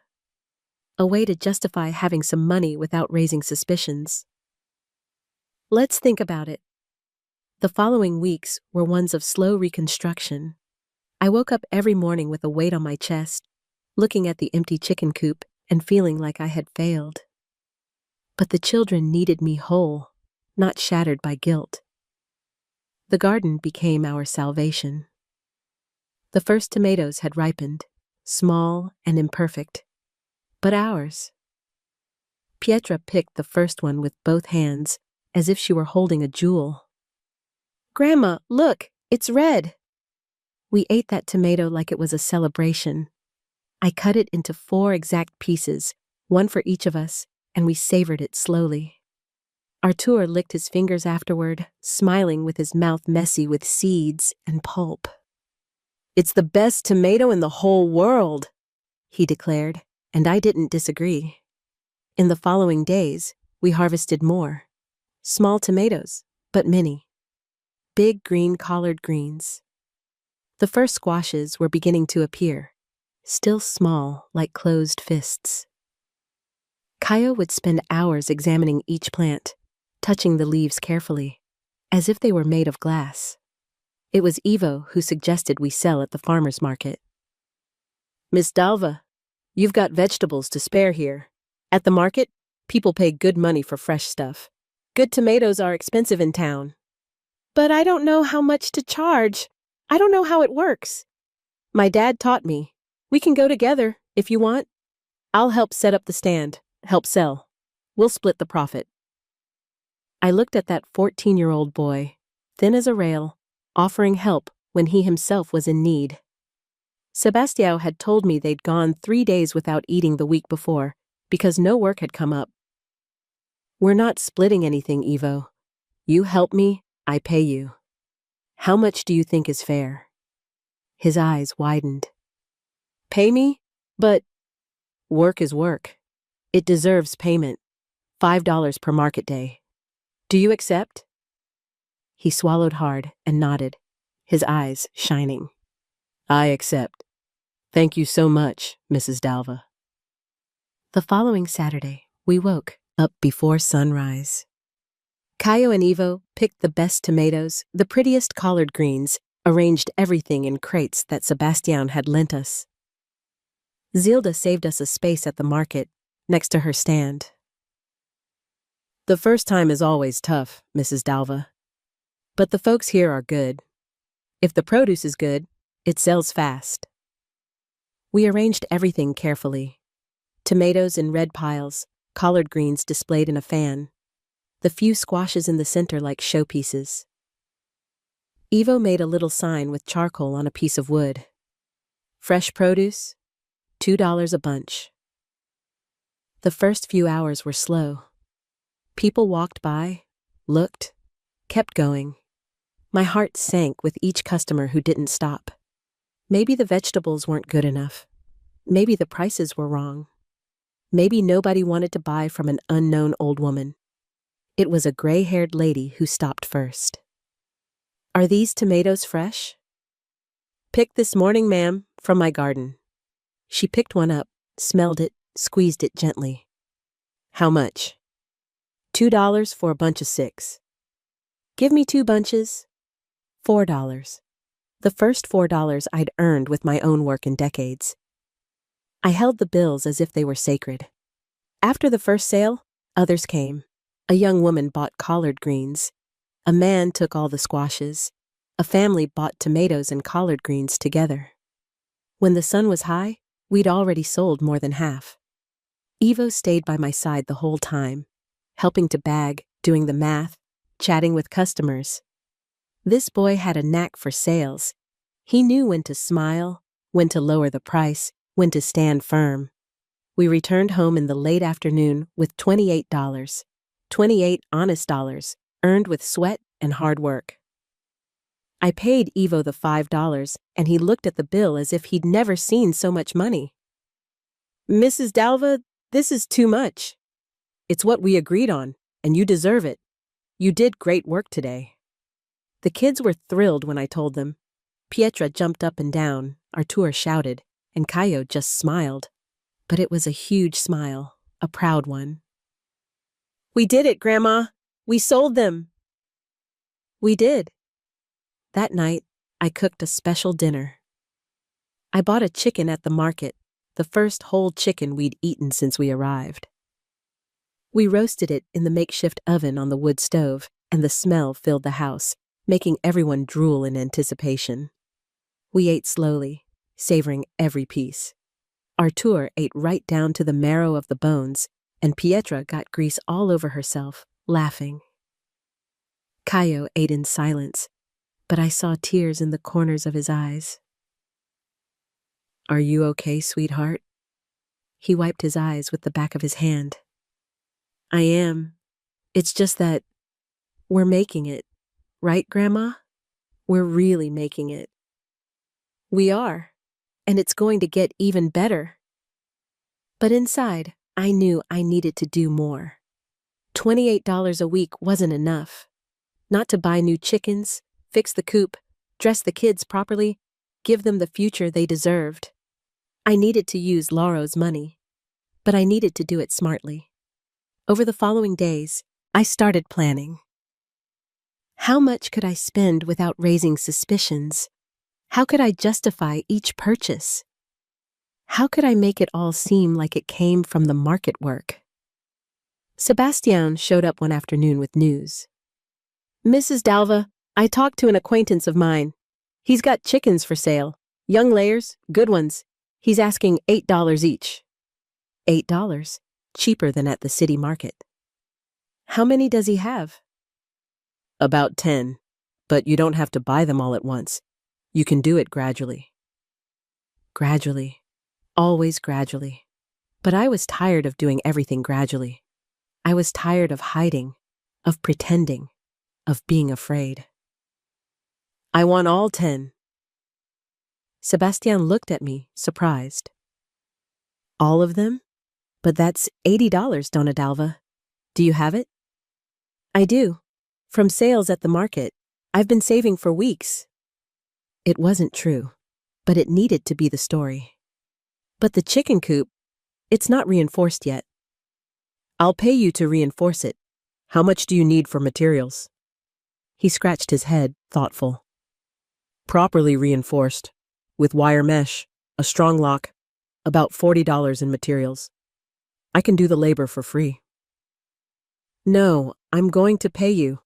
A way to justify having some money without raising suspicions. Let's think about it. The following weeks were ones of slow reconstruction. I woke up every morning with a weight on my chest, looking at the empty chicken coop and feeling like I had failed. But the children needed me whole, not shattered by guilt. The garden became our salvation. The first tomatoes had ripened, small and imperfect, but ours. Pietra picked the first one with both hands, as if she were holding a jewel. Grandma, look, it's red. We ate that tomato like it was a celebration. I cut it into 4 exact pieces, one for each of us, and we savored it slowly. Artur licked his fingers afterward, smiling with his mouth messy with seeds and pulp. It's the best tomato in the whole world, he declared, and I didn't disagree. In the following days, we harvested more. Small tomatoes, but many. Big green collard greens. The first squashes were beginning to appear, still small like closed fists. Kaio would spend hours examining each plant, touching the leaves carefully, as if they were made of glass. It was Ivo who suggested we sell at the farmer's market. Miss Dalva, you've got vegetables to spare here. At the market, people pay good money for fresh stuff. Good tomatoes are expensive in town. But I don't know how much to charge. I don't know how it works. My dad taught me. We can go together, if you want. I'll help set up the stand, help sell. We'll split the profit. I looked at that 14-year-old boy, thin as a rail, offering help when he himself was in need. Sebastião had told me they'd gone 3 days without eating the week before, because no work had come up. We're not splitting anything, Ivo. You help me, I pay you. How much do you think is fair? His eyes widened. Pay me? But work is work. It deserves payment. $5 per market day. Do you accept? He swallowed hard and nodded, his eyes shining. I accept. Thank you so much, Mrs. Dalva. The following Saturday, we woke up before sunrise. Kaio and Ivo picked the best tomatoes, the prettiest collard greens, arranged everything in crates that Sebastião had lent us. Zilda saved us a space at the market, next to her stand. The first time is always tough, Mrs. Dalva. But the folks here are good. If the produce is good, it sells fast. We arranged everything carefully. Tomatoes in red piles, collard greens displayed in a fan, the few squashes in the center like showpieces. Ivo made a little sign with charcoal on a piece of wood. Fresh produce, $2 a bunch. The first few hours were slow. People walked by, looked, kept going. My heart sank with each customer who didn't stop. Maybe the vegetables weren't good enough. Maybe the prices were wrong. Maybe nobody wanted to buy from an unknown old woman. It was a gray-haired lady who stopped first. Are these tomatoes fresh? Picked this morning, ma'am, from my garden. She picked one up, smelled it, squeezed it gently. How much? $2 for a bunch of 6. Give me 2 bunches. $4. The first $4 I'd earned with my own work in decades. I held the bills as if they were sacred. After the first sale, others came. A young woman bought collard greens. A man took all the squashes. A family bought tomatoes and collard greens together. When the sun was high, we'd already sold more than half. Ivo stayed by my side the whole time, helping to bag, doing the math, chatting with customers. This boy had a knack for sales. He knew when to smile, when to lower the price, when to stand firm. We returned home in the late afternoon with $28, 28 honest dollars, earned with sweat and hard work. I paid Ivo the $5, and he looked at the bill as if he'd never seen so much money. "Mrs. Dalva, this is too much. It's what we agreed on, and you deserve it. You did great work today." The kids were thrilled when I told them. Pietra jumped up and down, Artur shouted, and Caio just smiled. But it was a huge smile, a proud one. "We did it, Grandma! We sold them!" We did. That night, I cooked a special dinner. I bought a chicken at the market, the first whole chicken we'd eaten since we arrived. We roasted it in the makeshift oven on the wood stove, and the smell filled the house, making everyone drool in anticipation. We ate slowly, savoring every piece. Artur ate right down to the marrow of the bones, and Pietra got grease all over herself, laughing. Caio ate in silence, but I saw tears in the corners of his eyes. "Are you okay, sweetheart?" He wiped his eyes with the back of his hand. "I am. It's just that we're making it, right, Grandma? We're really making it." "We are, and it's going to get even better." But inside, I knew I needed to do more. $28 a week wasn't enough. Not to buy new chickens, fix the coop, dress the kids properly, give them the future they deserved. I needed to use Lauro's money, but I needed to do it smartly. Over the following days, I started planning. How much could I spend without raising suspicions? How could I justify each purchase? How could I make it all seem like it came from the market work? Sebastian showed up one afternoon with news. "Mrs. Dalva, I talked to an acquaintance of mine. He's got chickens for sale. Young layers, good ones. He's asking $8 each." $8? Cheaper than at the city market. "How many does he have?" "About 10, but you don't have to buy them all at once. You can do it gradually." Gradually. Always gradually. But I was tired of doing everything gradually. I was tired of hiding, of pretending, of being afraid. "I want all 10. Sebastian looked at me, surprised. "All of them? But that's $80, Donna Dalva. Do you have it?" "I do. From sales at the market. I've been saving for weeks." It wasn't true, but it needed to be the story. "But the chicken coop, it's not reinforced yet." "I'll pay you to reinforce it. How much do you need for materials?" He scratched his head, thoughtful. "Properly reinforced, with wire mesh, a strong lock, about $40 in materials. I can do the labor for free." "No, I'm going to pay you.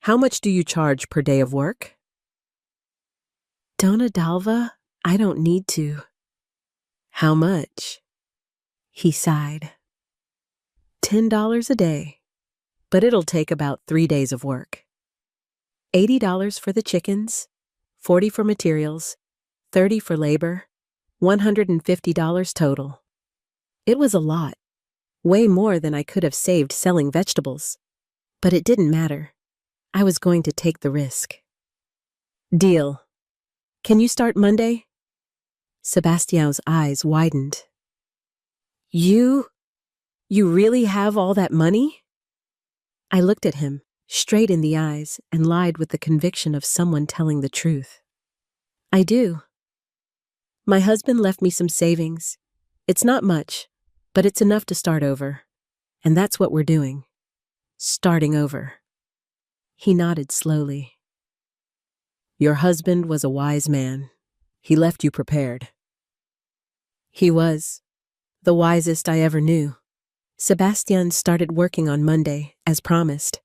How much do you charge per day of work?" "Donna Dalva, I don't need to." "How much?" He sighed. $10 a day, but it'll take about 3 days of work. $80 for the chickens, 40 for materials, 30 for labor, $150 total. It was a lot, way more than I could have saved selling vegetables. But it didn't matter. I was going to take the risk. "Deal. Can you start Monday?" Sebastian's eyes widened. You really have all that money?" I looked at him, straight in the eyes, and lied with the conviction of someone telling the truth. "I do. My husband left me some savings. It's not much, but it's enough to start over. And that's what we're doing. Starting over." He nodded slowly. "Your husband was a wise man. He left you prepared." He was. The wisest I ever knew. Sebastian started working on Monday, as promised.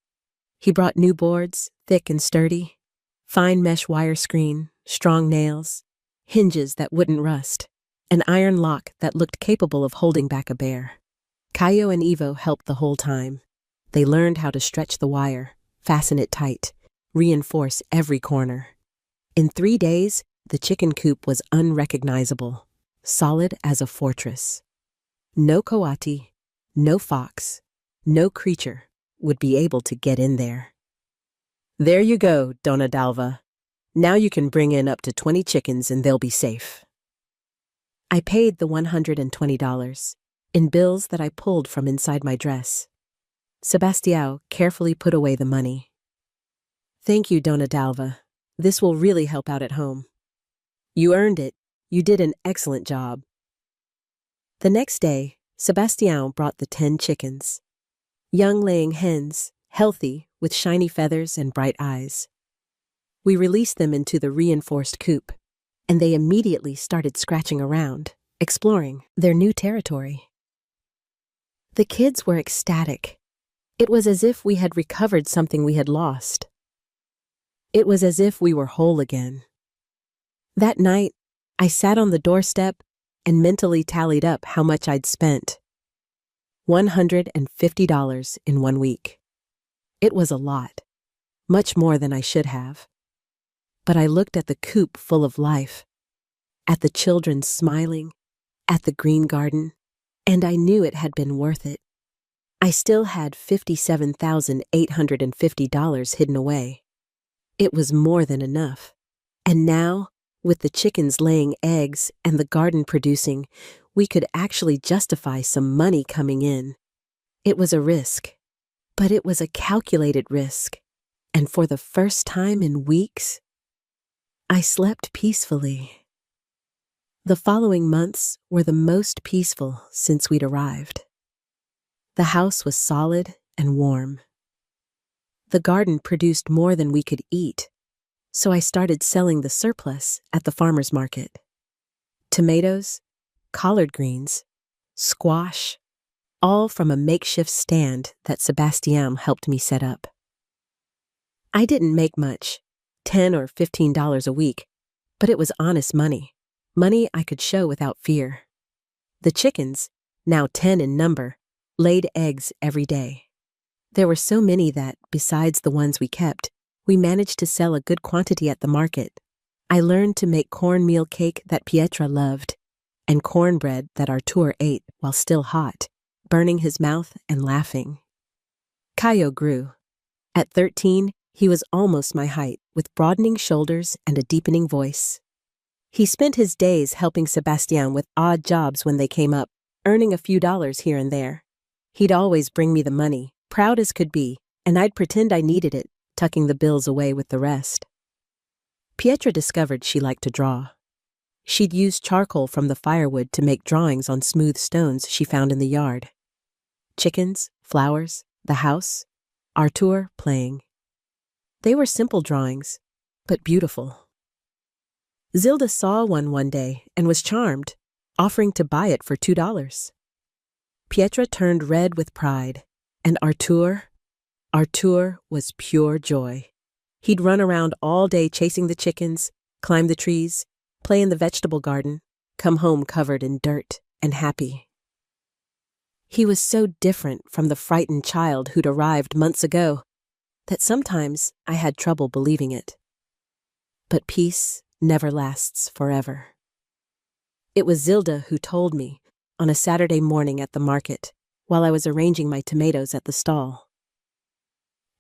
He brought new boards, thick and sturdy, fine mesh wire screen, strong nails, hinges that wouldn't rust, an iron lock that looked capable of holding back a bear. Caio and Ivo helped the whole time. They learned how to stretch the wire, fasten it tight, reinforce every corner. In 3 days, the chicken coop was unrecognizable, solid as a fortress. No coati, no fox, no creature would be able to get in there. There you go, Dona Dalva. Now you can bring in up to 20 chickens and they'll be safe. I paid the $120 in bills that I pulled from inside my dress. Sebastião carefully put away the money. Thank you, Dona Dalva. This will really help out at home. You earned it. You did an excellent job. The next day, Sebastião brought the 10 chickens. Young laying hens, healthy, with shiny feathers and bright eyes. We released them into the reinforced coop, and they immediately started scratching around, exploring their new territory. The kids were ecstatic. It was as if we had recovered something we had lost. It was as if we were whole again. That night, I sat on the doorstep and mentally tallied up how much I'd spent. $150 in 1 week. It was a lot, much more than I should have. But I looked at the coop full of life, at the children smiling, at the green garden, and I knew it had been worth it. I still had $57,850 hidden away. It was more than enough. And now, with the chickens laying eggs and the garden producing, we could actually justify some money coming in. It was a risk, but it was a calculated risk. And for the first time in weeks, I slept peacefully. The following months were the most peaceful since we'd arrived. The house was solid and warm. The garden produced more than we could eat, so I started selling the surplus at the farmer's market. Tomatoes, collard greens, squash, all from a makeshift stand that Sebastião helped me set up. I didn't make much, $10 or $15 a week, but it was honest money, money I could show without fear. The chickens, now 10 in number, laid eggs every day. There were so many that, besides the ones we kept, we managed to sell a good quantity at the market. I learned to make cornmeal cake that Pietra loved, and cornbread that Artur ate while still hot, burning his mouth and laughing. Caio grew. At 13, he was almost my height, with broadening shoulders and a deepening voice. He spent his days helping Sebastião with odd jobs when they came up, earning a few dollars here and there. He'd always bring me the money, proud as could be, and I'd pretend I needed it, tucking the bills away with the rest. Pietra discovered she liked to draw. She'd use charcoal from the firewood to make drawings on smooth stones she found in the yard. Chickens, flowers, the house, Artur playing. They were simple drawings, but beautiful. Zilda saw one day and was charmed, offering to buy it for $2. Pietra turned red with pride, and Artur was pure joy. He'd run around all day chasing the chickens, climb the trees, play in the vegetable garden, come home covered in dirt and happy. He was so different from the frightened child who'd arrived months ago that sometimes I had trouble believing it. But peace never lasts forever. It was Zilda who told me on a Saturday morning at the market while I was arranging my tomatoes at the stall.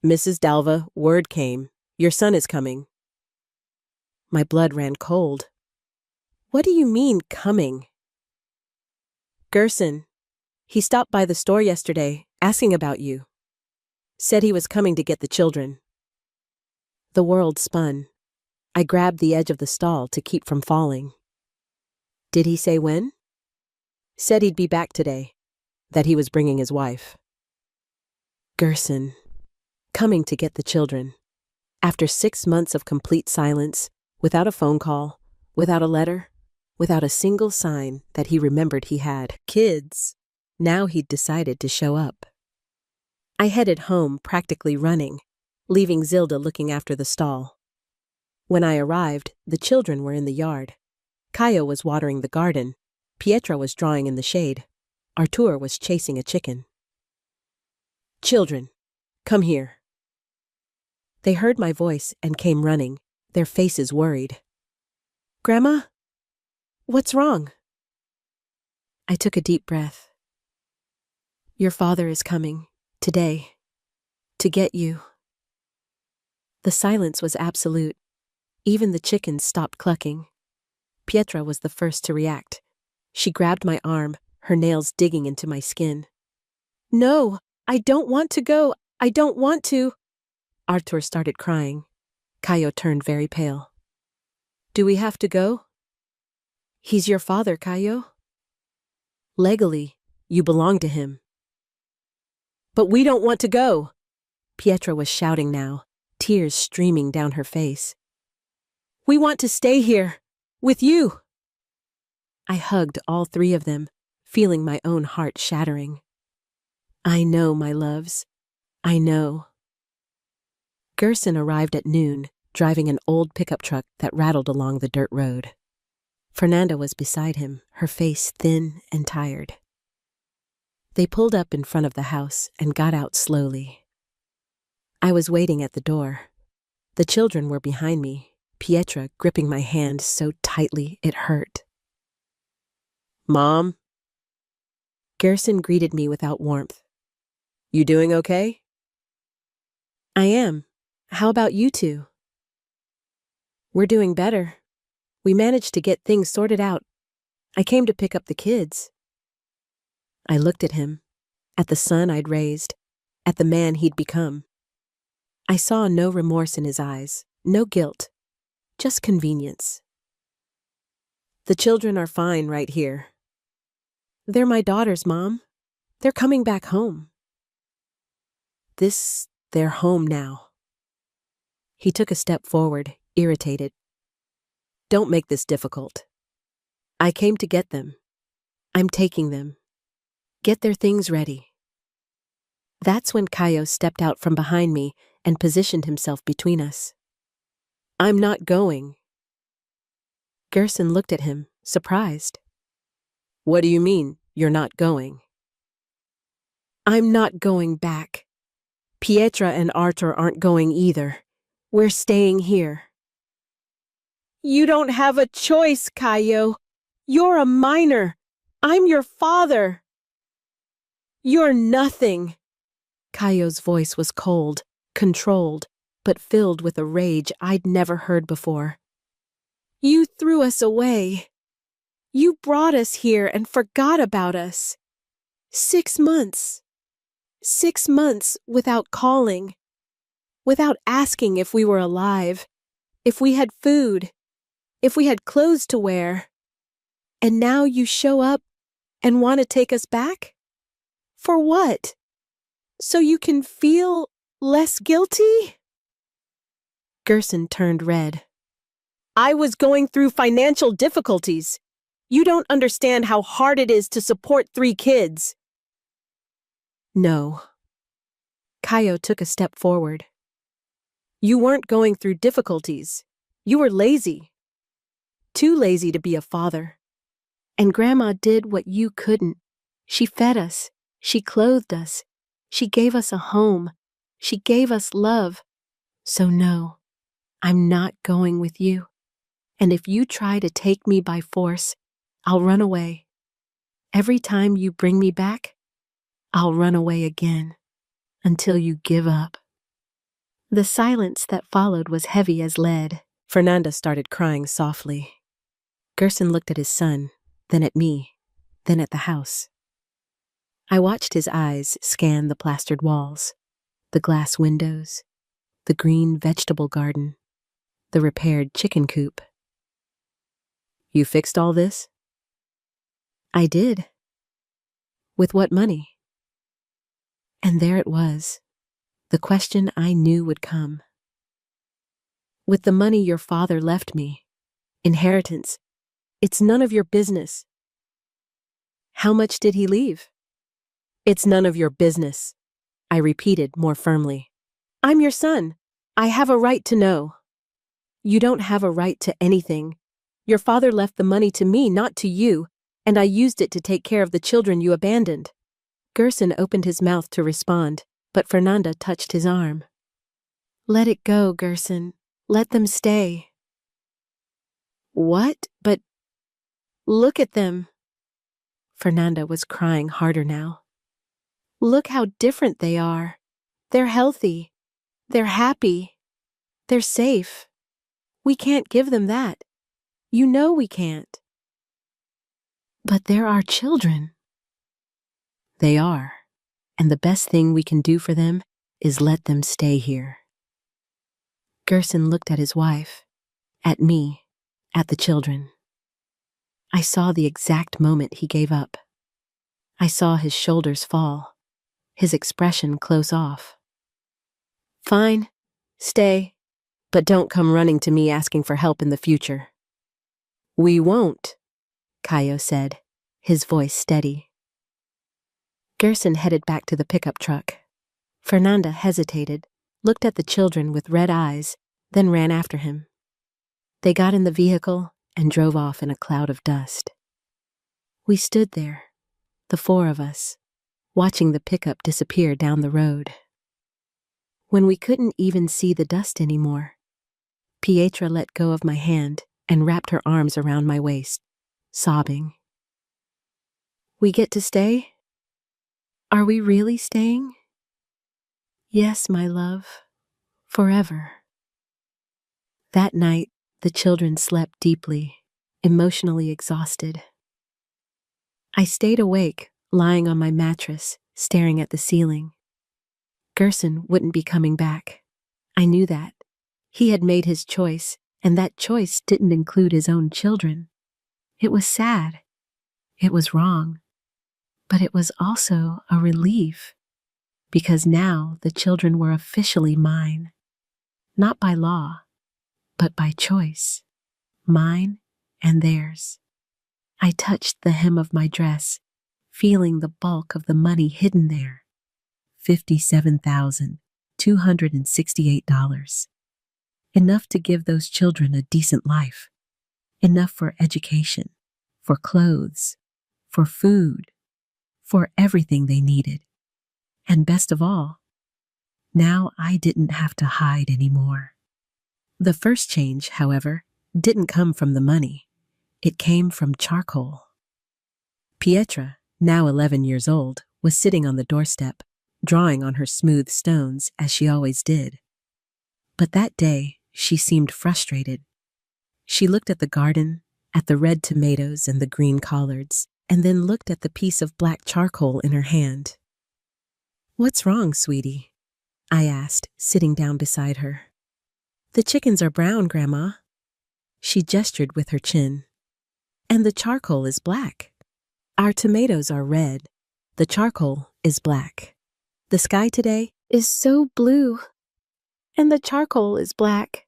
Mrs. Dalva, word came. Your son is coming. My blood ran cold. What do you mean, coming? Gerson. He stopped by the store yesterday, asking about you. Said he was coming to get the children. The world spun. I grabbed the edge of the stall to keep from falling. Did he say when? Said he'd be back today, that he was bringing his wife. Gerson. Coming to get the children. After 6 months of complete silence, without a phone call, without a letter, without a single sign that he remembered he had kids, now he'd decided to show up. I headed home practically running, leaving Zilda looking after the stall. When I arrived, the children were in the yard. Caio was watering the garden. Pietra was drawing in the shade. Artur was chasing a chicken. Children, Come here. They heard my voice and came running, their faces worried. Grandma? What's wrong? I took a deep breath. Your father is coming, today, to get you. The silence was absolute. Even the chickens stopped clucking. Pietra was the first to react. She grabbed my arm, her nails digging into my skin. No, I don't want to go. I don't want to. Artur started crying. Caio turned very pale. Do we have to go? He's your father, Caio. Legally, you belong to him. But we don't want to go. Pietra was shouting now, tears streaming down her face. We want to stay here, with you. I hugged all three of them, feeling my own heart shattering. I know, my loves. I know. Gerson arrived at noon, driving an old pickup truck that rattled along the dirt road. Fernanda was beside him, her face thin and tired. They pulled up in front of the house and got out slowly. I was waiting at the door. The children were behind me, Pietra gripping my hand so tightly it hurt. Mom? Gerson greeted me without warmth. You doing okay? I am. How about you two? We're doing better. We managed to get things sorted out. I came to pick up the kids. I looked at him, at the son I'd raised, at the man he'd become. I saw no remorse in his eyes, no guilt, just convenience. The children are fine right here. They're my daughters, Mom. They're coming back home. They're home now. He took a step forward, irritated. Don't make this difficult. I came to get them. I'm taking them. Get their things ready. That's when Caio stepped out from behind me and positioned himself between us. I'm not going. Gerson looked at him, surprised. What do you mean, you're not going? I'm not going back. Pietra and Artur aren't going either. We're staying here. You don't have a choice, Caio. You're a minor. I'm your father. You're nothing. Caio's voice was cold, controlled, but filled with a rage I'd never heard before. You threw us away. You brought us here and forgot about us. 6 months. 6 months without calling, without asking if we were alive, if we had food, if we had clothes to wear. And now you show up and want to take us back? For what? So you can feel less guilty? Gerson turned red. I was going through financial difficulties. You don't understand how hard it is to support 3 kids. No. Caio took a step forward. You weren't going through difficulties. You were lazy. Too lazy to be a father. And Grandma did what you couldn't. She fed us. She clothed us. She gave us a home. She gave us love. So no, I'm not going with you. And if you try to take me by force, I'll run away. Every time you bring me back, I'll run away again, until you give up. The silence that followed was heavy as lead. Fernanda started crying softly. Gerson looked at his son, then at me, then at the house. I watched his eyes scan the plastered walls, the glass windows, the green vegetable garden, the repaired chicken coop. You fixed all this? I did. With what money? And there it was, the question I knew would come. With the money your father left me, inheritance, it's none of your business. How much did he leave? It's none of your business, I repeated more firmly. I'm your son. I have a right to know. You don't have a right to anything. Your father left the money to me, not to you, and I used it to take care of the children you abandoned. Gerson opened his mouth to respond, but Fernanda touched his arm. "Let it go, Gerson. Let them stay." "What? But look at them." Fernanda was crying harder now. "Look how different they are. They're healthy. They're happy. They're safe. We can't give them that. You know we can't." "But they're our children." "They are, and the best thing we can do for them is let them stay here." Gerson looked at his wife, at me, at the children. I saw the exact moment he gave up. I saw his shoulders fall, his expression close off. "Fine, stay, but don't come running to me asking for help in the future." "We won't," Caio said, his voice steady. Gerson headed back to the pickup truck. Fernanda hesitated, looked at the children with red eyes, then ran after him. They got in the vehicle and drove off in a cloud of dust. We stood there, the four of us, watching the pickup disappear down the road. When we couldn't even see the dust anymore, Pietra let go of my hand and wrapped her arms around my waist, sobbing. "We get to stay? Are we really staying?" "Yes, my love, forever." That night, the children slept deeply, emotionally exhausted. I stayed awake, lying on my mattress, staring at the ceiling. Gerson wouldn't be coming back. I knew that. He had made his choice, and that choice didn't include his own children. It was sad. It was wrong. But it was also a relief, because now the children were officially mine. Not by law, but by choice. Mine and theirs. I touched the hem of my dress, feeling the bulk of the money hidden there. $57,268. Enough to give those children a decent life. Enough for education, for clothes, for food, for everything they needed. And best of all, now I didn't have to hide anymore. The first change, however, didn't come from the money. It came from charcoal. Pietra, now 11 years old, was sitting on the doorstep, drawing on her smooth stones as she always did. But that day, she seemed frustrated. She looked at the garden, at the red tomatoes and the green collards, and then looked at the piece of black charcoal in her hand. "What's wrong, sweetie?" I asked, sitting down beside her. "The chickens are brown, Grandma." She gestured with her chin. "And the charcoal is black. Our tomatoes are red. The charcoal is black. The sky today is so blue, and the charcoal is black."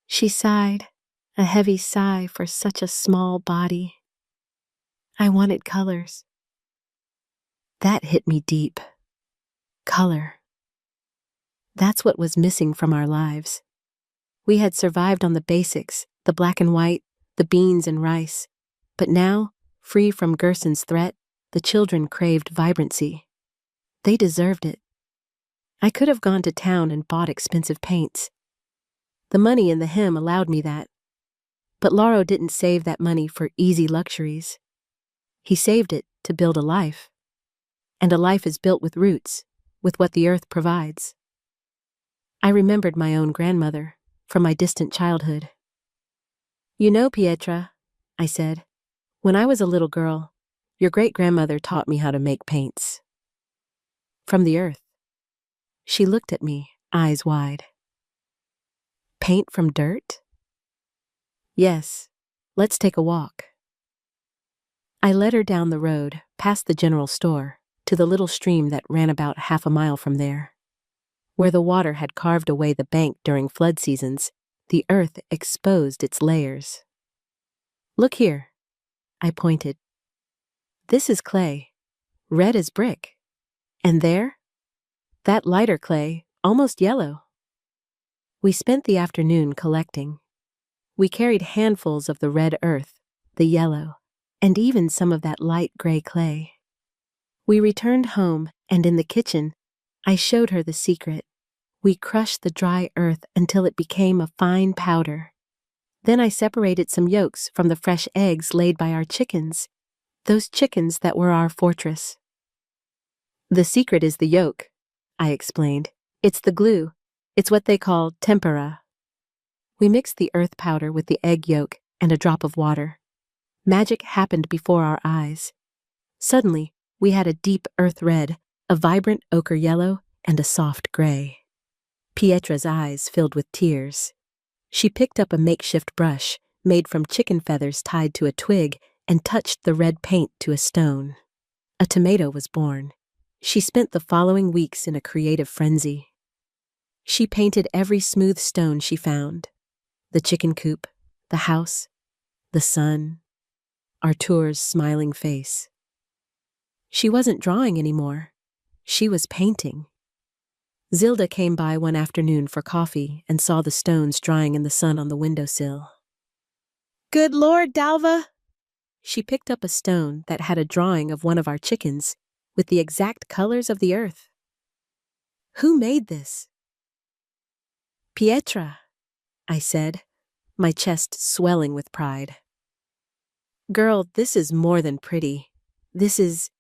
She sighed, a heavy sigh for such a small body. I wanted colors. That hit me deep. Color. That's what was missing from our lives. We had survived on the basics, the black and white, the beans and rice. But now, free from Gerson's threat, the children craved vibrancy. They deserved it. I could have gone to town and bought expensive paints. The money in the hymn allowed me that. But Lauro didn't save that money for easy luxuries. He saved it to build a life. And a life is built with roots, with what the earth provides. I remembered my own grandmother from my distant childhood. "You know, Pietra," I said, "when I was a little girl, your great-grandmother taught me how to make paints. From the earth." She looked at me, eyes wide. "Paint from dirt?" "Yes. Let's take a walk." I led her down the road, past the general store, to the little stream that ran about half a mile from there. Where the water had carved away the bank during flood seasons, the earth exposed its layers. "Look here," I pointed. "This is clay, red as brick. And there? That lighter clay, almost yellow." We spent the afternoon collecting. We carried handfuls of the red earth, the yellow, and even some of that light gray clay. We returned home, and in the kitchen, I showed her the secret. We crushed the dry earth until it became a fine powder. Then I separated some yolks from the fresh eggs laid by our chickens, those chickens that were our fortress. The secret is the yolk, I explained. It's the glue. It's what they call tempera. We mixed the earth powder with the egg yolk and a drop of water. Magic happened before our eyes. Suddenly, we had a deep earth red, a vibrant ochre yellow, and a soft gray. Pietra's eyes filled with tears. She picked up a makeshift brush, made from chicken feathers tied to a twig, and touched the red paint to a stone. A tomato was born. She spent the following weeks in a creative frenzy. She painted every smooth stone she found. The chicken coop, the house, the sun, Artur's smiling face. She wasn't drawing anymore. She was painting. Zilda came by one afternoon for coffee and saw the stones drying in the sun on the windowsill. "Good Lord, Dalva!" She picked up a stone that had a drawing of one of our chickens with the exact colors of the earth. "Who made this?" "Pietra," I said, my chest swelling with pride. "Girl, this is more than pretty. This is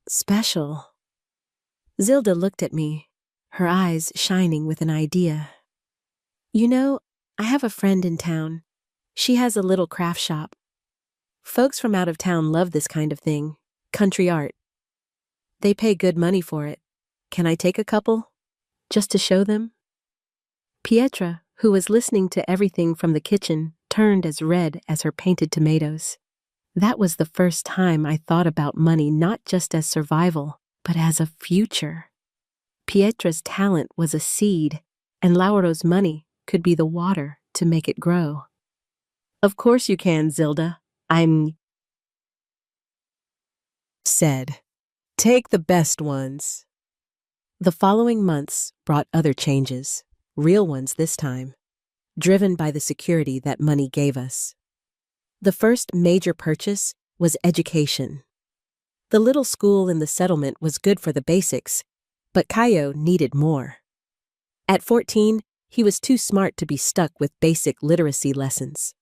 special." Zilda looked at me, her eyes shining with an idea. "You know, I have a friend in town. She has a little craft shop. Folks from out of town love this kind of thing, country art. They pay good money for it. Can I take a couple, just to show them?" Pietra, who was listening to everything from the kitchen, turned as red as her painted tomatoes. That was the first time I thought about money not just as survival, but as a future. Pietra's talent was a seed, and Lauro's money could be the water to make it grow. "Of course you can, Zilda. I'm said. Take the best ones." The following months brought other changes, real ones this time, driven by the security that money gave us. The first major purchase was education. The little school in the settlement was good for the basics, but Caio needed more. At 14, he was too smart to be stuck with basic literacy lessons.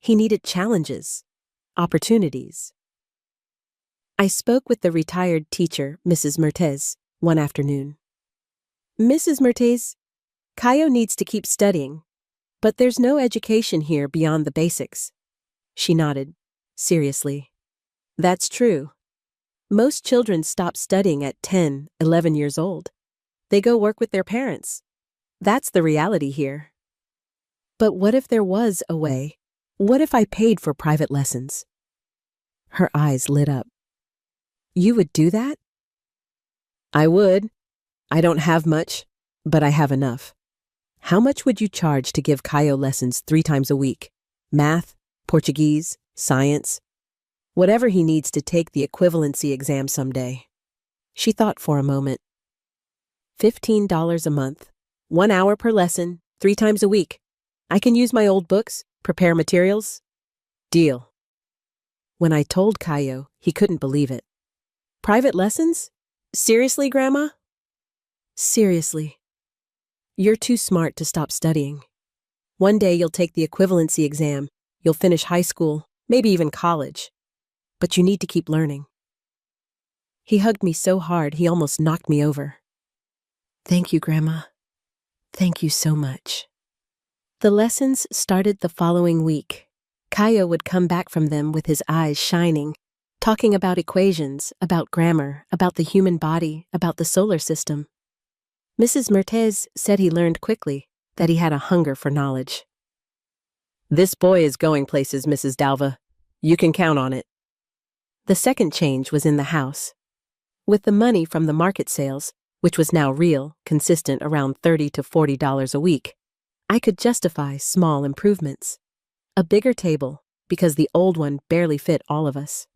He needed challenges, opportunities. I spoke with the retired teacher, Mrs. Mertes, one afternoon. "Mrs. Mertes, Caio needs to keep studying, but there's no education here beyond the basics." She nodded, seriously. "That's true. Most children stop studying at 10, 11 years old. They go work with their parents. That's the reality here." "But what if there was a way? What if I paid for private lessons?" Her eyes lit up. "You would do that?" "I would. I don't have much, but I have enough. How much would you charge to give Caio lessons 3 times a week? Math, Portuguese, science, whatever he needs to take the equivalency exam someday." She thought for a moment. $15 a month, 1 hour per lesson, 3 times a week. I can use my old books, prepare materials. Deal. When I told Caio, he couldn't believe it. "Private lessons? Seriously, Grandma?" "Seriously. You're too smart to stop studying. One day you'll take the equivalency exam, you'll finish high school, maybe even college. But you need to keep learning." He hugged me so hard he almost knocked me over. "Thank you, Grandma. Thank you so much." The lessons started the following week. Caio would come back from them with his eyes shining, talking about equations, about grammar, about the human body, about the solar system. Mrs. Mertes said he learned quickly, that he had a hunger for knowledge. "This boy is going places, Mrs. Dalva. You can count on it." The second change was in the house. With the money from the market sales, which was now real, consistent around $30 to $40 a week, I could justify small improvements. A bigger table, because the old one barely fit all of us.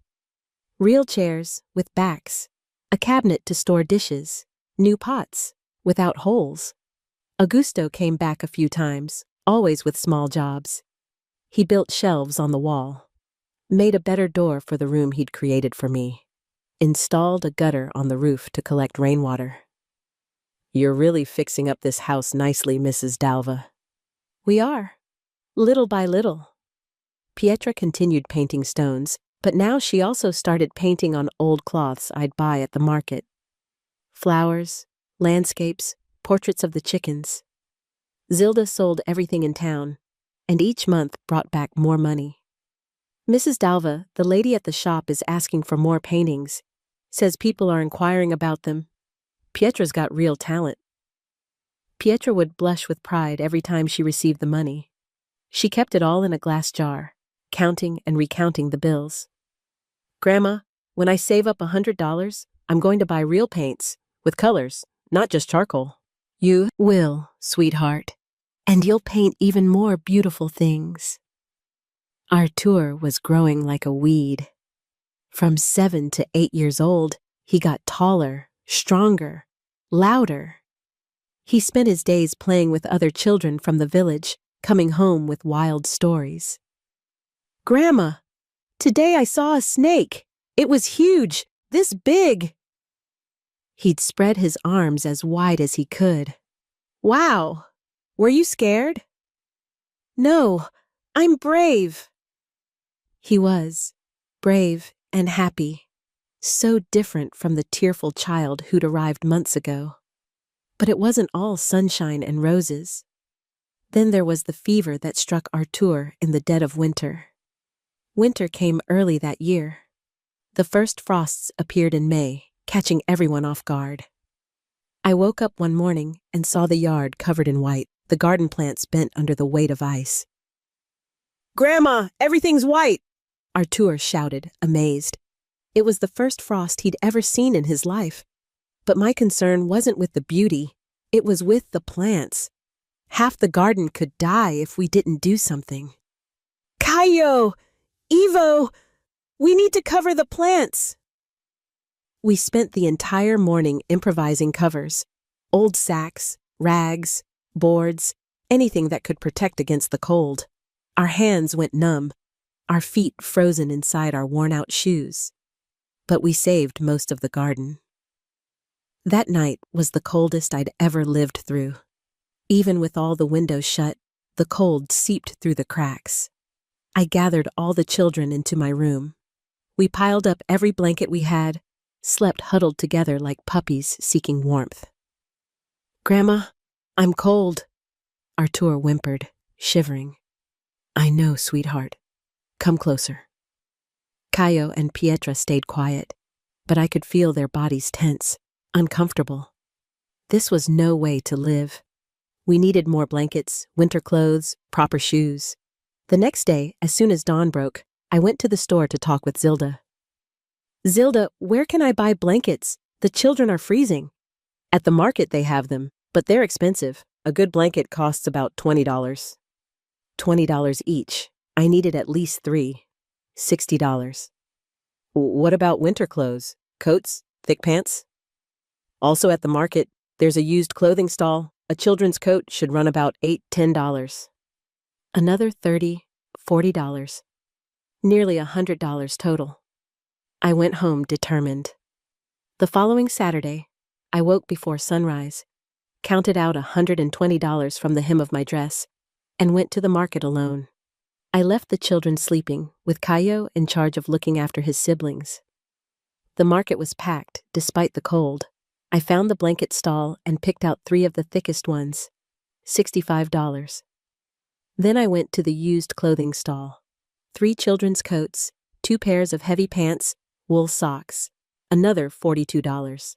Real chairs with backs. A cabinet to store dishes. New pots, without holes. Augusto came back a few times, always with small jobs. He built shelves on the wall. Made a better door for the room he'd created for me. Installed a gutter on the roof to collect rainwater. You're really fixing up this house nicely, Mrs. Dalva. We are, little by little. Pietra continued painting stones, but now she also started painting on old cloths I'd buy at the market. Flowers, landscapes, portraits of the chickens. Zilda sold everything in town, and each month brought back more money. Mrs. Dalva, the lady at the shop, is asking for more paintings, says people are inquiring about them. Pietra's got real talent. Pietra would blush with pride every time she received the money. She kept it all in a glass jar, counting and recounting the bills. Grandma, when I save up $100, I'm going to buy real paints, with colors, not just charcoal. You will, sweetheart, and you'll paint even more beautiful things. Artur was growing like a weed. From 7 to 8 years old, he got taller, stronger, louder. He spent his days playing with other children from the village, coming home with wild stories. Grandma, today I saw a snake. It was huge, this big. He'd spread his arms as wide as he could. Wow, were you scared? No, I'm brave. He was, brave and happy, so different from the tearful child who'd arrived months ago. But it wasn't all sunshine and roses. Then there was the fever that struck Artur in the dead of winter. Winter came early that year. The first frosts appeared in May, catching everyone off guard. I woke up one morning and saw the yard covered in white, the garden plants bent under the weight of ice. Grandma, everything's white! Artur shouted, amazed. It was the first frost he'd ever seen in his life. But my concern wasn't with the beauty, it was with the plants. Half the garden could die if we didn't do something. Caio! Ivo! We need to cover the plants! We spent the entire morning improvising covers. Old sacks, rags, boards, anything that could protect against the cold. Our hands went numb, our feet frozen inside our worn-out shoes. But we saved most of the garden. That night was the coldest I'd ever lived through. Even with all the windows shut, the cold seeped through the cracks. I gathered all the children into my room. We piled up every blanket we had, slept huddled together like puppies seeking warmth. Grandma, I'm cold, Artur whimpered, shivering. I know, sweetheart. Come closer. Caio and Pietra stayed quiet, but I could feel their bodies tense, uncomfortable. This was no way to live. We needed more blankets, winter clothes, proper shoes. The next day, as soon as dawn broke, I went to the store to talk with Zilda. Zilda, where can I buy blankets? The children are freezing. At the market they have them, but they're expensive. A good blanket costs about $20. $20 each. I needed at least 3. $60. What about winter clothes? Coats? Thick pants? Also at the market, there's a used clothing stall. A children's coat should run about $8, $10. Another $30, $40. Nearly $100 total. I went home determined. The following Saturday, I woke before sunrise, counted out $120 from the hem of my dress, and went to the market alone. I left the children sleeping, with Caio in charge of looking after his siblings. The market was packed, despite the cold. I found the blanket stall and picked out 3 of the thickest ones, $65. Then I went to the used clothing stall. 3 children's coats, 2 pairs of heavy pants, wool socks, another $42.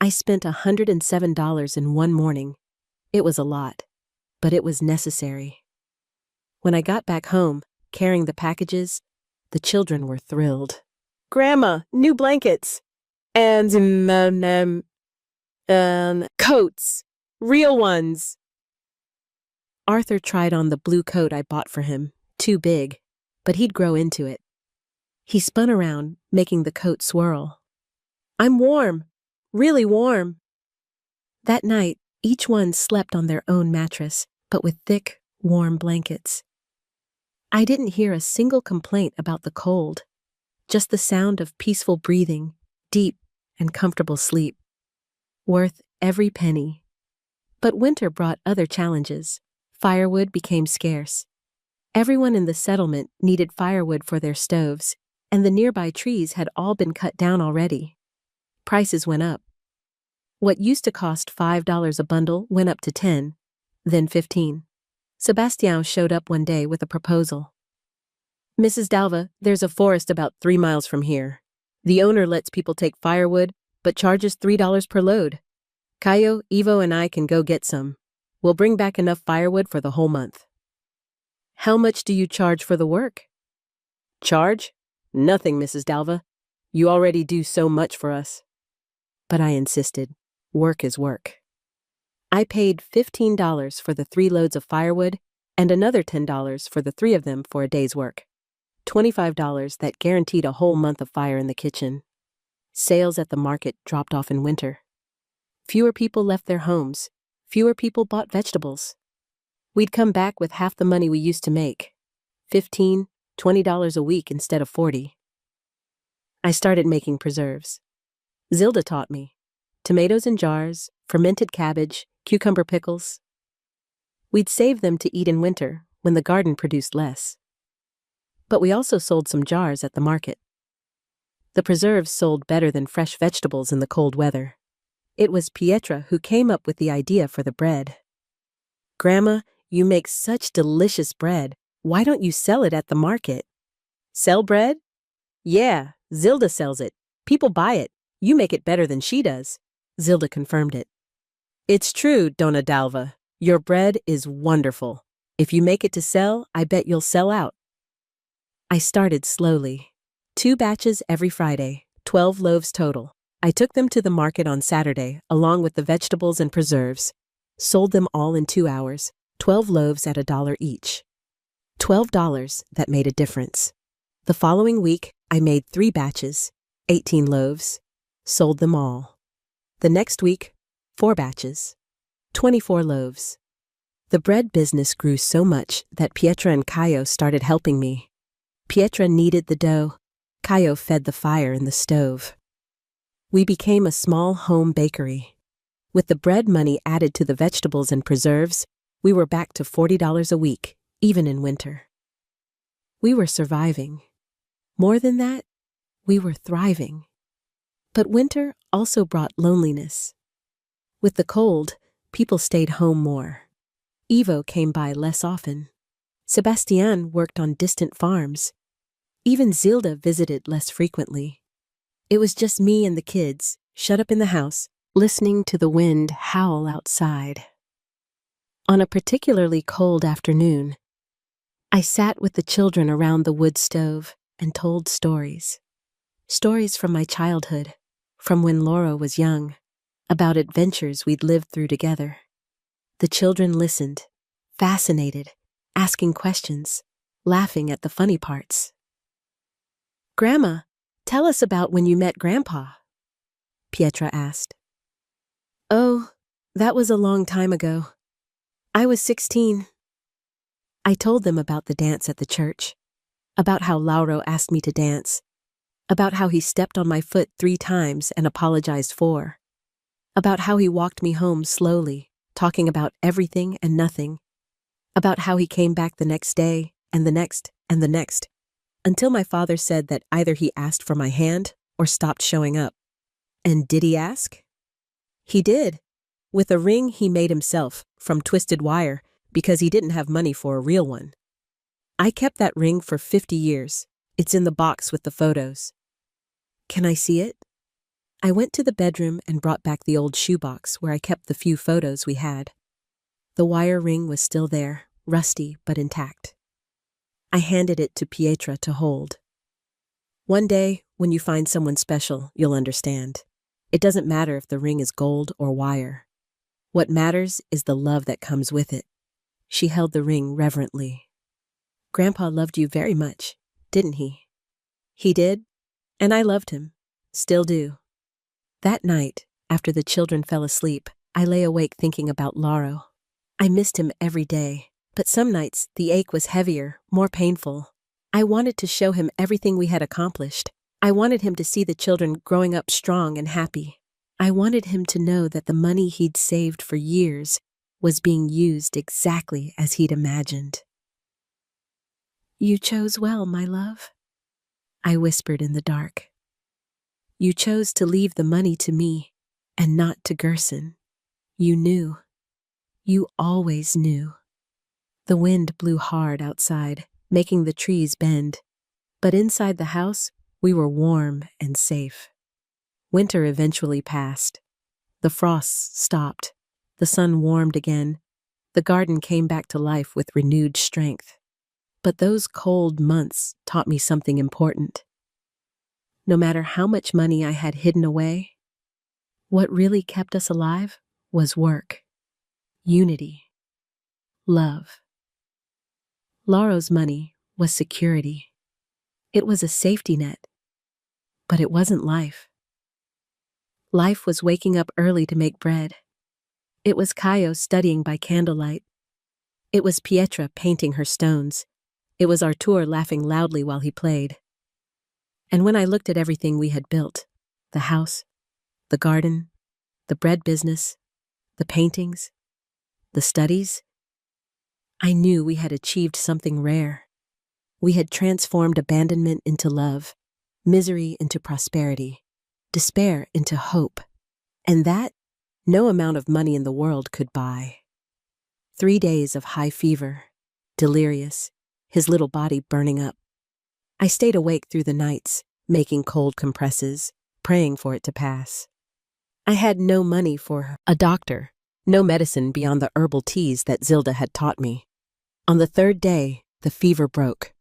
I spent $107 in one morning. It was a lot, but it was necessary. When I got back home, carrying the packages, the children were thrilled. Grandma, new blankets! And, coats! Real ones! Arthur tried on the blue coat I bought for him, too big, but he'd grow into it. He spun around, making the coat swirl. I'm warm, really warm. That night, each one slept on their own mattress, but with thick, warm blankets. I didn't hear a single complaint about the cold, just the sound of peaceful breathing, deep and comfortable sleep. Worth every penny. But winter brought other challenges. Firewood became scarce. Everyone in the settlement needed firewood for their stoves, and the nearby trees had all been cut down already. Prices went up. What used to cost $5 a bundle went up to 10, then 15. Sebastian showed up one day with a proposal. "Mrs. Dalva, there's a forest about 3 miles from here. The owner lets people take firewood, but charges $3 per load. Caio, Ivo, and I can go get some. We'll bring back enough firewood for the whole month." "How much do you charge for the work?" "Charge? Nothing, Mrs. Dalva. You already do so much for us." But I insisted. Work is work. I paid $15 for the 3 loads of firewood and another $10 for the 3 of them for a day's work. $25 that guaranteed a whole month of fire in the kitchen. Sales at the market dropped off in winter. Fewer people left their homes. Fewer people bought vegetables. We'd come back with half the money we used to make. $15, $20 a week instead of 40. I started making preserves. Zilda taught me. Tomatoes in jars, fermented cabbage, cucumber pickles. We'd save them to eat in winter when the garden produced less. But we also sold some jars at the market. The preserves sold better than fresh vegetables in the cold weather. It was Pietra who came up with the idea for the bread. "Grandma, you make such delicious bread. Why don't you sell it at the market?" "Sell bread? Yeah, Zilda sells it. People buy it. You make it better than she does." Zilda confirmed it. "It's true, Dona Dalva. Your bread is wonderful. If you make it to sell, I bet you'll sell out." I started slowly. 2 batches every Friday, 12 loaves total. I took them to the market on Saturday, along with the vegetables and preserves. Sold them all in 2 hours, 12 loaves at $1 each. $12 that made a difference. The following week, I made 3 batches, 18 loaves. Sold them all. The next week, 4 batches, 24 loaves. The bread business grew so much that Pietra and Caio started helping me. Pietra kneaded the dough. Caio fed the fire in the stove. We became a small home bakery. With the bread money added to the vegetables and preserves, we were back to $40 a week, even in winter. We were surviving. More than that, we were thriving. But winter also brought loneliness. With the cold, people stayed home more. Ivo came by less often. Sebastian worked on distant farms. Even Zilda visited less frequently. It was just me and the kids, shut up in the house, listening to the wind howl outside. On a particularly cold afternoon, I sat with the children around the wood stove and told stories. Stories from my childhood, from when Laura was young, about adventures we'd lived through together. The children listened, fascinated, asking questions, laughing at the funny parts. "Grandma, tell us about when you met Grandpa," Pietra asked. "Oh, that was a long time ago. I was 16. I told them about the dance at the church, about how Lauro asked me to dance, about how he stepped on my foot 3 times and apologized for, about how he walked me home slowly, talking about everything and nothing, about how he came back the next day and the next and the next, until my father said that either he asked for my hand or stopped showing up. And did he ask? He did, with a ring he made himself from twisted wire because he didn't have money for a real one. I kept that ring for 50 years. It's in the box with the photos. Can I see it? I went to the bedroom and brought back the old shoebox where I kept the few photos we had. The wire ring was still there, rusty but intact. I handed it to Pietra to hold. One day, when you find someone special, you'll understand. It doesn't matter if the ring is gold or wire. What matters is the love that comes with it. She held the ring reverently. Grandpa loved you very much, didn't he? He did, and I loved him, still do. That night, after the children fell asleep, I lay awake thinking about Lauro. I missed him every day, but some nights the ache was heavier, more painful. I wanted to show him everything we had accomplished. I wanted him to see the children growing up strong and happy. I wanted him to know that the money he'd saved for years was being used exactly as he'd imagined. "You chose well, my love," I whispered in the dark. "You chose to leave the money to me and not to Gerson. You knew. You always knew." The wind blew hard outside, making the trees bend. But inside the house, we were warm and safe. Winter eventually passed. The frosts stopped. The sun warmed again. The garden came back to life with renewed strength. But those cold months taught me something important. No matter how much money I had hidden away, what really kept us alive was work, unity, love. Laro's money was security. It was a safety net, but it wasn't life. Life was waking up early to make bread. It was Caio studying by candlelight. It was Pietra painting her stones. It was Artur laughing loudly while he played. And when I looked at everything we had built, the house, the garden, the bread business, the paintings, the studies, I knew we had achieved something rare. We had transformed abandonment into love, misery into prosperity, despair into hope, and that no amount of money in the world could buy. 3 days of high fever, delirious, his little body burning up. I stayed awake through the nights, making cold compresses, praying for it to pass. I had no money for a doctor, no medicine beyond the herbal teas that Zilda had taught me. On the 3rd day, the fever broke.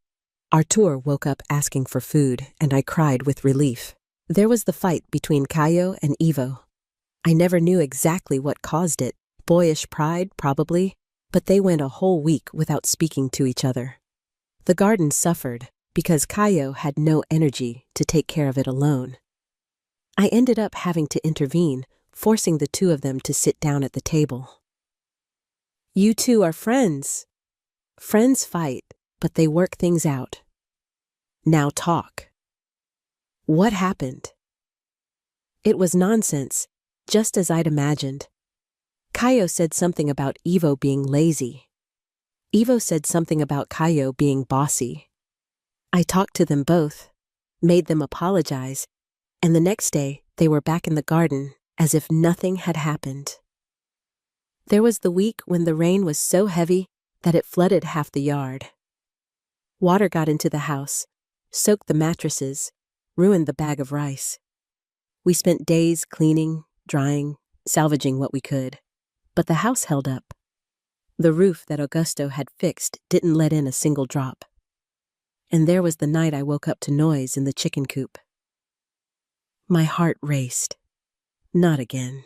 Artur woke up asking for food, and I cried with relief. There was the fight between Caio and Ivo. I never knew exactly what caused it, boyish pride, probably, but they went a whole week without speaking to each other. The garden suffered because Caio had no energy to take care of it alone. I ended up having to intervene, forcing the two of them to sit down at the table. "You two are friends. Friends fight, but they work things out. Now talk. What happened?" It was nonsense, just as I'd imagined. Caio said something about Ivo being lazy. Ivo said something about Caio being bossy. I talked to them both, made them apologize, and the next day they were back in the garden as if nothing had happened. There was the week when the rain was so heavy that it flooded half the yard. Water got into the house, soaked the mattresses, ruined the bag of rice. We spent days cleaning, drying, salvaging what we could. But the house held up. The roof that Augusto had fixed didn't let in a single drop. And there was the night I woke up to noise in the chicken coop. My heart raced. Not again.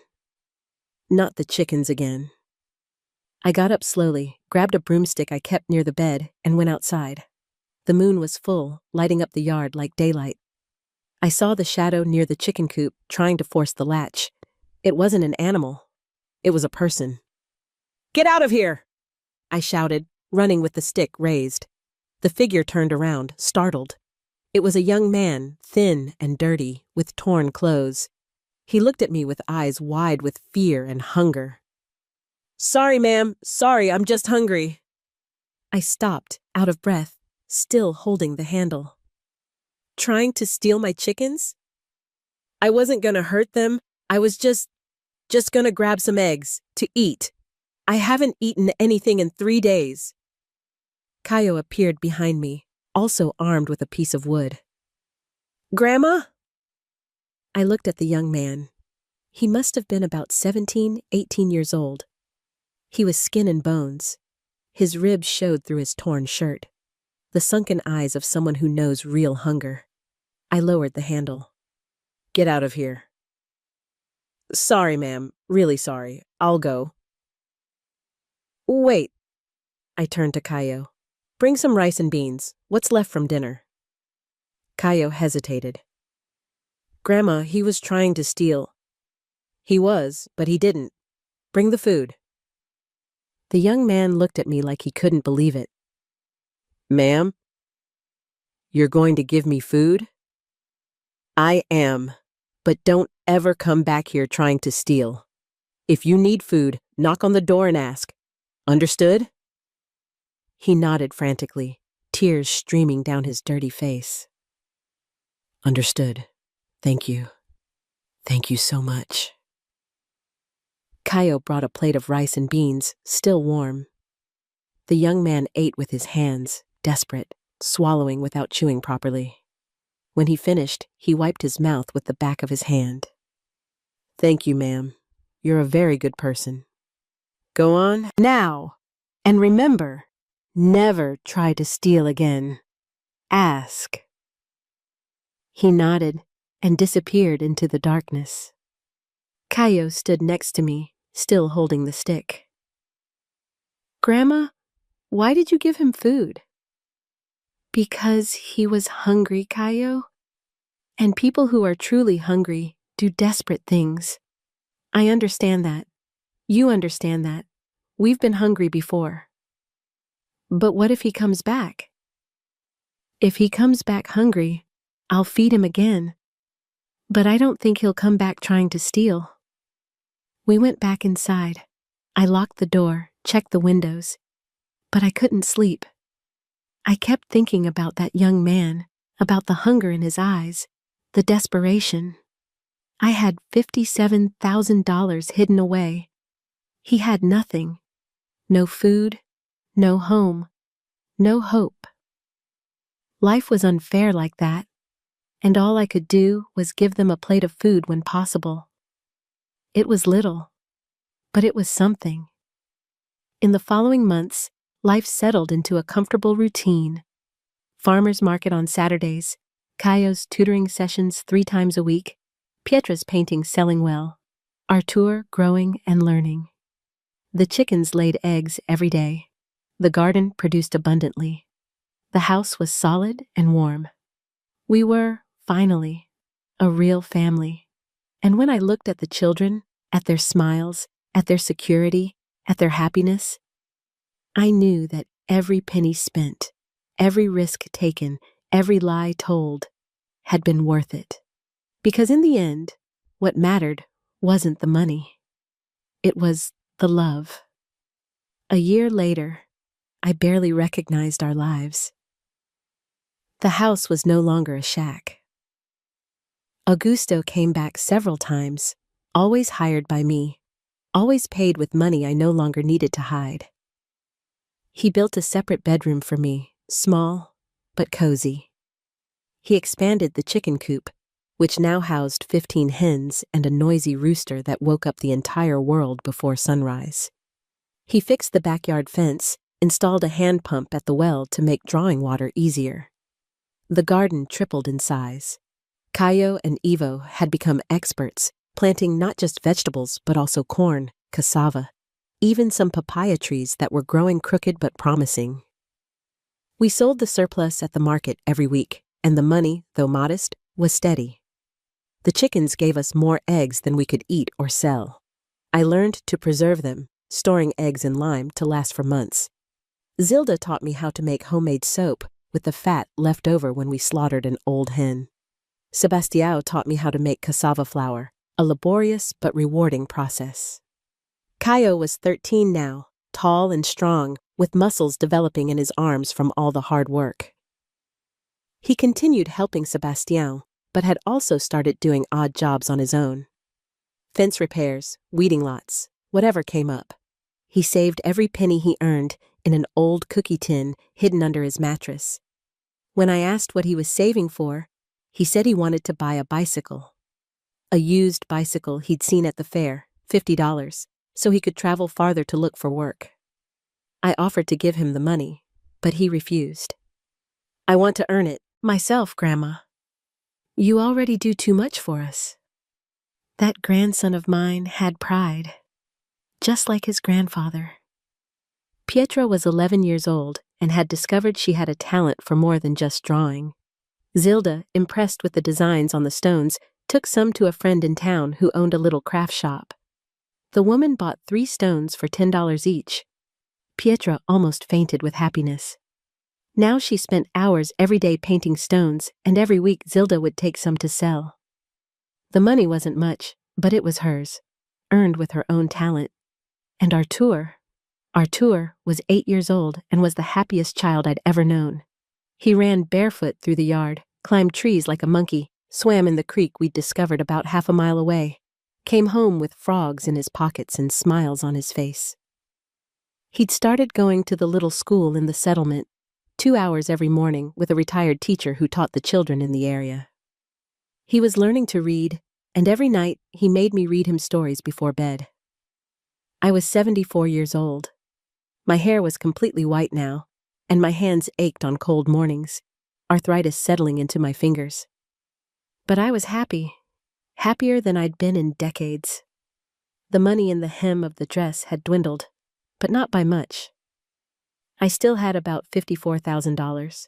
Not the chickens again. I got up slowly, grabbed a broomstick I kept near the bed, and went outside. The moon was full, lighting up the yard like daylight. I saw the shadow near the chicken coop, trying to force the latch. It wasn't an animal. It was a person. "Get out of here!" I shouted, running with the stick raised. The figure turned around, startled. It was a young man, thin and dirty, with torn clothes. He looked at me with eyes wide with fear and hunger. "Sorry, ma'am. Sorry, I'm just hungry." I stopped, out of breath, still holding the handle. "Trying to steal my chickens? I wasn't gonna hurt them. I was just gonna grab some eggs to eat. I haven't eaten anything in 3 days." Caio appeared behind me, also armed with a piece of wood. "Grandma?" I looked at the young man. He must have been about 17, 18 years old. He was skin and bones. His ribs showed through his torn shirt. The sunken eyes of someone who knows real hunger. I lowered the handle. "Get out of here." "Sorry, ma'am. Really sorry. I'll go." "Wait." I turned to Caio. "Bring some rice and beans. What's left from dinner?" Caio hesitated. "Grandma, he was trying to steal." "He was, but he didn't. Bring the food." The young man looked at me like he couldn't believe it. "Ma'am? You're going to give me food?" "I am, but don't ever come back here trying to steal. If you need food, knock on the door and ask. Understood? He nodded frantically, tears streaming down his dirty face. Understood. Thank you. Thank you so much. Kaio brought a plate of rice and beans, still warm. The young man ate with his hands, desperate, swallowing without chewing properly. When he finished, he wiped his mouth with the back of his hand. Thank you, ma'am. You're a very good person. Go on now. And remember, never try to steal again. Ask. He nodded and disappeared into the darkness. Kaio stood next to me, still holding the stick. Grandma, why did you give him food? Because he was hungry, Kaio. And people who are truly hungry do desperate things. I understand that. You understand that. We've been hungry before. But what if he comes back? If he comes back hungry, I'll feed him again. But I don't think he'll come back trying to steal. We went back inside. I locked the door, checked the windows. But I couldn't sleep. I kept thinking about that young man, about the hunger in his eyes, the desperation. I had $57,000 hidden away. He had nothing. No food, no home, no hope. Life was unfair like that, and all I could do was give them a plate of food when possible. It was little, but it was something. In the following months, life settled into a comfortable routine. Farmers market on Saturdays, Kaio's tutoring sessions 3 times a week, Pietra's painting selling well, Artur growing and learning. The chickens laid eggs every day. The garden produced abundantly. The house was solid and warm. We were, finally, a real family. And when I looked at the children, at their smiles, at their security, at their happiness, I knew that every penny spent, every risk taken, every lie told, had been worth it. Because in the end, what mattered wasn't the money. It was the love. A year later, I barely recognized our lives. The house was no longer a shack. Augusto came back several times, always hired by me, always paid with money I no longer needed to hide. He built a separate bedroom for me, small but cozy. He expanded the chicken coop, which now housed 15 hens and a noisy rooster that woke up the entire world before sunrise. He fixed the backyard fence, installed a hand pump at the well to make drawing water easier. The garden tripled in size. Kaio and Ivo had become experts, planting not just vegetables but also corn, cassava, even some papaya trees that were growing crooked but promising. We sold the surplus at the market every week, and the money, though modest, was steady. The chickens gave us more eggs than we could eat or sell. I learned to preserve them, storing eggs in lime to last for months. Zilda taught me how to make homemade soap with the fat left over when we slaughtered an old hen. Sebastião taught me how to make cassava flour, a laborious but rewarding process. Kaio was 13 now, tall and strong, with muscles developing in his arms from all the hard work. He continued helping Sebastião, but had also started doing odd jobs on his own. Fence repairs, weeding lots, whatever came up. He saved every penny he earned in an old cookie tin hidden under his mattress. When I asked what he was saving for, he said he wanted to buy a bicycle. A used bicycle he'd seen at the fair, $50, so he could travel farther to look for work. I offered to give him the money, but he refused. I want to earn it myself, Grandma. You already do too much for us. That grandson of mine had pride, just like his grandfather. Pietra was 11 years old and had discovered she had a talent for more than just drawing. Zilda, impressed with the designs on the stones, took some to a friend in town who owned a little craft shop. The woman bought 3 stones for $10 each. Pietra almost fainted with happiness. Now she spent hours every day painting stones, and every week Zilda would take some to sell. The money wasn't much, but it was hers, earned with her own talent. And Artur was 8 years old and was the happiest child I'd ever known. He ran barefoot through the yard, climbed trees like a monkey, swam in the creek we'd discovered about half a mile away, came home with frogs in his pockets and smiles on his face. He'd started going to the little school in the settlement, 2 hours every morning with a retired teacher who taught the children in the area. He was learning to read, and every night he made me read him stories before bed. I was 74 years old. My hair was completely white now, and my hands ached on cold mornings, arthritis settling into my fingers. But I was happy, happier than I'd been in decades. The money in the hem of the dress had dwindled, but not by much. I still had about $54,000.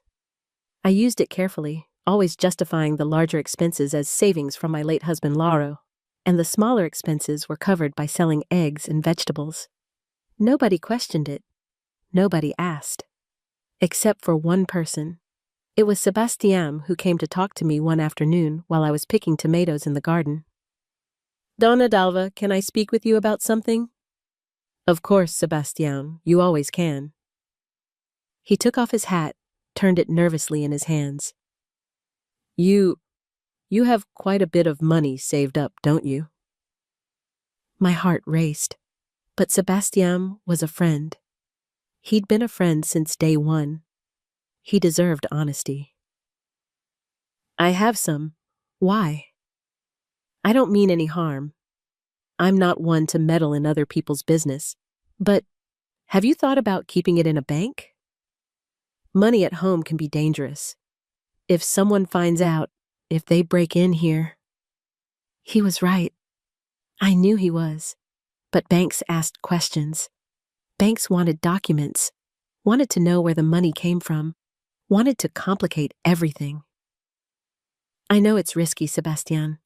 I used it carefully, always justifying the larger expenses as savings from my late husband Lauro, and the smaller expenses were covered by selling eggs and vegetables. Nobody questioned it. Nobody asked. Except for one person. It was Sebastian who came to talk to me one afternoon while I was picking tomatoes in the garden. "Donna Dalva, can I speak with you about something?" "Of course, Sebastian, you always can." He took off his hat, turned it nervously in his hands. You have quite a bit of money saved up, don't you?" My heart raced, but Sebastian was a friend. He'd been a friend since day one. He deserved honesty. "I have some. Why?" "I don't mean any harm. I'm not one to meddle in other people's business. But have you thought about keeping it in a bank? Money at home can be dangerous. If someone finds out, if they break in here." He was right. I knew he was. But banks asked questions. Banks wanted documents, wanted to know where the money came from, wanted to complicate everything. "I know it's risky, Sebastian,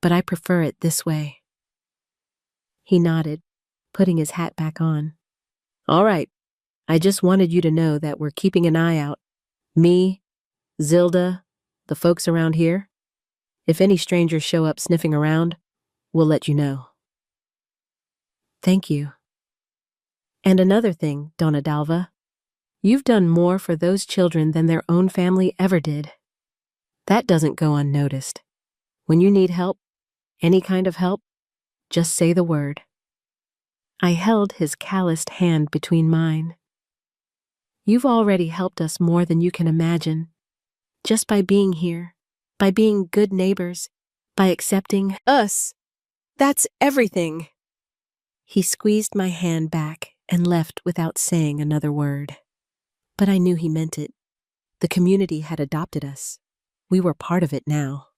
but I prefer it this way." He nodded, putting his hat back on. "All right. I just wanted you to know that we're keeping an eye out. Me, Zilda, the folks around here. If any strangers show up sniffing around, we'll let you know." "Thank you. And another thing, Donna Dalva. You've done more for those children than their own family ever did. That doesn't go unnoticed. When you need help, any kind of help, just say the word." I held his calloused hand between mine. "You've already helped us more than you can imagine. Just by being here, by being good neighbors, by accepting us. That's everything." He squeezed my hand back and left without saying another word. But I knew he meant it. The community had adopted us. We were part of it now.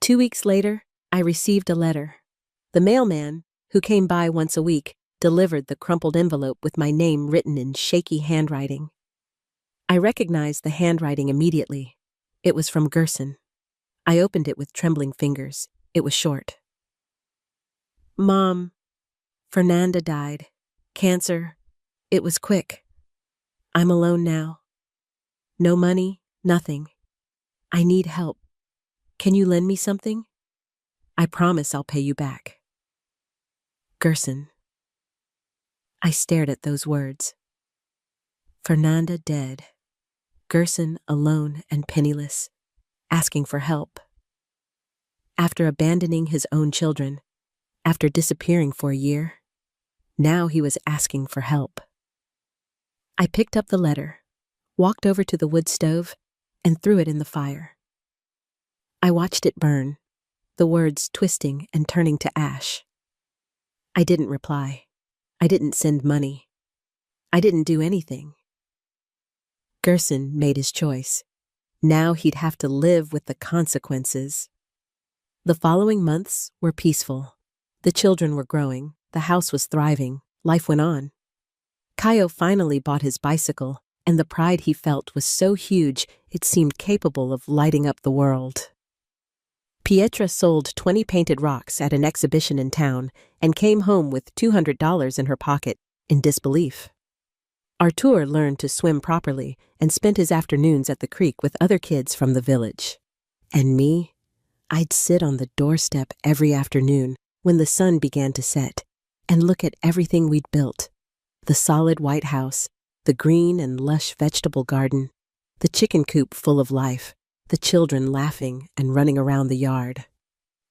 2 weeks later, I received a letter. The mailman, who came by once a week, delivered the crumpled envelope with my name written in shaky handwriting. I recognized the handwriting immediately. It was from Gerson. I opened it with trembling fingers. It was short. "Mom, Fernanda died. Cancer. It was quick. I'm alone now. No money, nothing. I need help. Can you lend me something? I promise I'll pay you back. Gerson." I stared at those words. Fernanda dead. Gerson alone and penniless, asking for help. After abandoning his own children, after disappearing for a year, now he was asking for help. I picked up the letter, walked over to the wood stove, and threw it in the fire. I watched it burn, the words twisting and turning to ash. I didn't reply. I didn't send money. I didn't do anything. Gerson made his choice. Now he'd have to live with the consequences. The following months were peaceful. The children were growing. The house was thriving. Life went on. Caio finally bought his bicycle, and the pride he felt was so huge it seemed capable of lighting up the world. Pietra sold 20 painted rocks at an exhibition in town and came home with $200 in her pocket, in disbelief. Artur learned to swim properly and spent his afternoons at the creek with other kids from the village. And me? I'd sit on the doorstep every afternoon when the sun began to set and look at everything we'd built. The solid white house, the green and lush vegetable garden, the chicken coop full of life, the children laughing and running around the yard.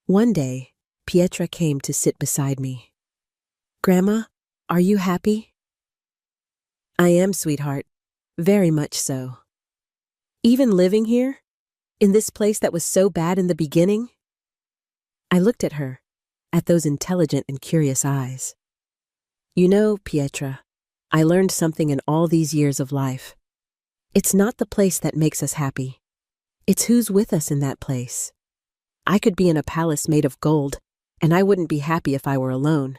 One day, Pietra came to sit beside me. "Grandma, are you happy?" "I am, sweetheart. Very much so." "Even living here? In this place that was so bad in the beginning?" I looked at her, at those intelligent and curious eyes. "You know, Pietra, I learned something in all these years of life. It's not the place that makes us happy. It's who's with us in that place. I could be in a palace made of gold, and I wouldn't be happy if I were alone.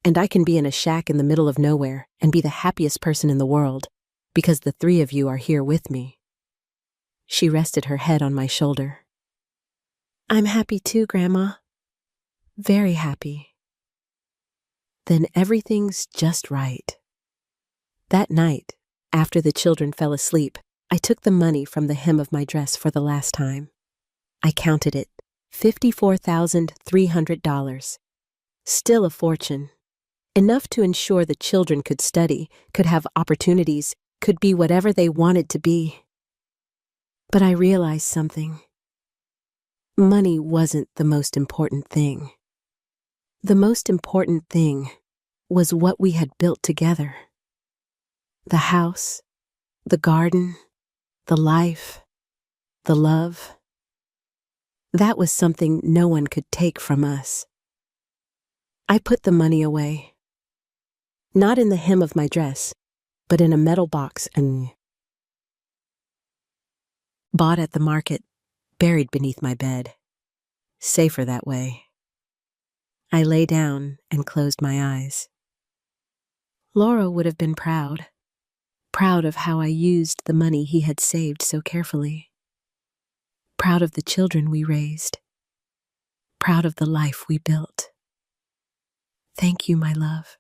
And I can be in a shack in the middle of nowhere and be the happiest person in the world, because the three of you are here with me." She rested her head on my shoulder. "I'm happy too, Grandma. Very happy." Then everything's just right. That night, after the children fell asleep, I took the money from the hem of my dress for the last time. I counted it, $54,300. Still a fortune. Enough to ensure the children could study, could have opportunities, could be whatever they wanted to be. But I realized something. Money wasn't the most important thing. The most important thing was what we had built together. The house, the garden, the life, the love. That was something no one could take from us. I put the money away. Not in the hem of my dress, but in a metal box and bought at the market, buried beneath my bed. Safer that way. I lay down and closed my eyes. Laura would have been proud. Proud of how I used the money he had saved so carefully. Proud of the children we raised. Proud of the life we built. "Thank you, my love,"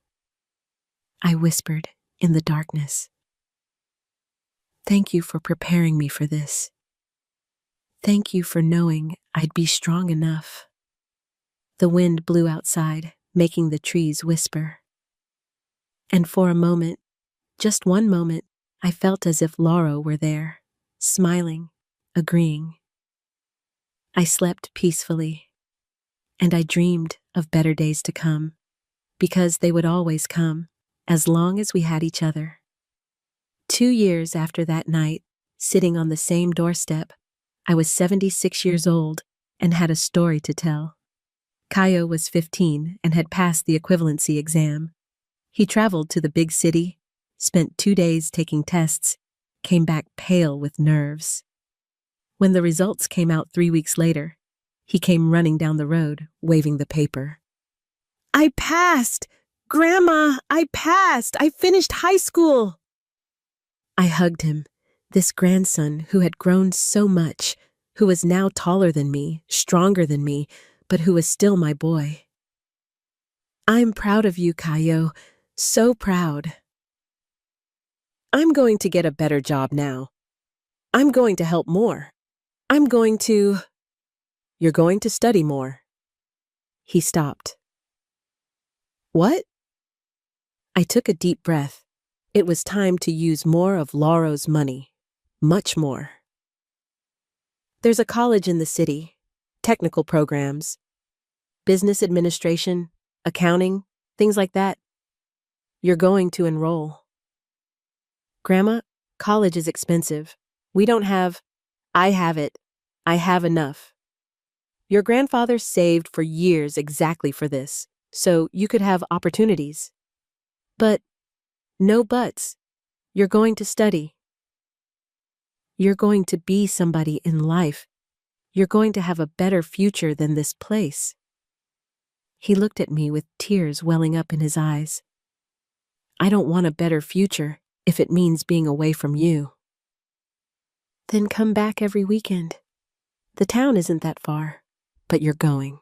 I whispered in the darkness. "Thank you for preparing me for this. Thank you for knowing I'd be strong enough." The wind blew outside, making the trees whisper. And for a moment, just one moment, I felt as if Laura were there, smiling, agreeing. I slept peacefully, and I dreamed of better days to come, because they would always come, as long as we had each other. 2 years after that night, sitting on the same doorstep, I was 76 years old and had a story to tell. Caio was 15 and had passed the equivalency exam. He traveled to the big city, spent 2 days taking tests, came back pale with nerves. When the results came out 3 weeks later, he came running down the road, waving the paper. "I passed! Grandma, I passed! I finished high school!" I hugged him, this grandson who had grown so much, who was now taller than me, stronger than me, but who was still my boy. "I'm proud of you, Caio, so proud. I'm going to get a better job now. I'm going to help more. You're going to study more." He stopped. "What?" I took a deep breath. It was time to use more of Laura's money. Much more. "There's a college in the city, technical programs, business administration, accounting, things like that. You're going to enroll." "Grandma, college is expensive. We don't have—" "I have it. I have enough. Your grandfather saved for years exactly for this, so you could have opportunities. But, no buts. You're going to study. You're going to be somebody in life. You're going to have a better future than this place." He looked at me with tears welling up in his eyes. "I don't want a better future if it means being away from you." "Then come back every weekend. The town isn't that far, but you're going.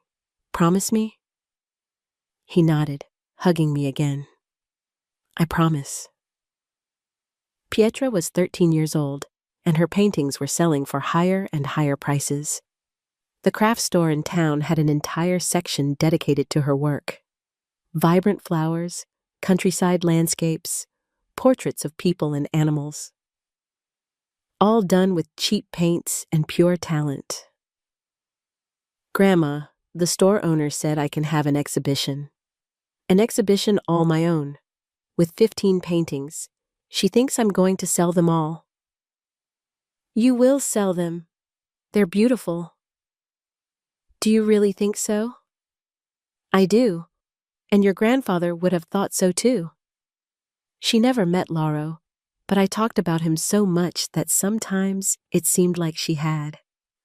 Promise me?" He nodded, hugging me again. "I promise." Pietra was 13 years old, and her paintings were selling for higher and higher prices. The craft store in town had an entire section dedicated to her work. Vibrant flowers, countryside landscapes, portraits of people and animals. All done with cheap paints and pure talent. Grandma, the store owner, said I can have an exhibition. An exhibition all my own, with 15 paintings. She thinks I'm going to sell them all. You will sell them. They're beautiful. Do you really think so? I do, and your grandfather would have thought so too. She never met Lauro, but I talked about him so much that sometimes it seemed like she had.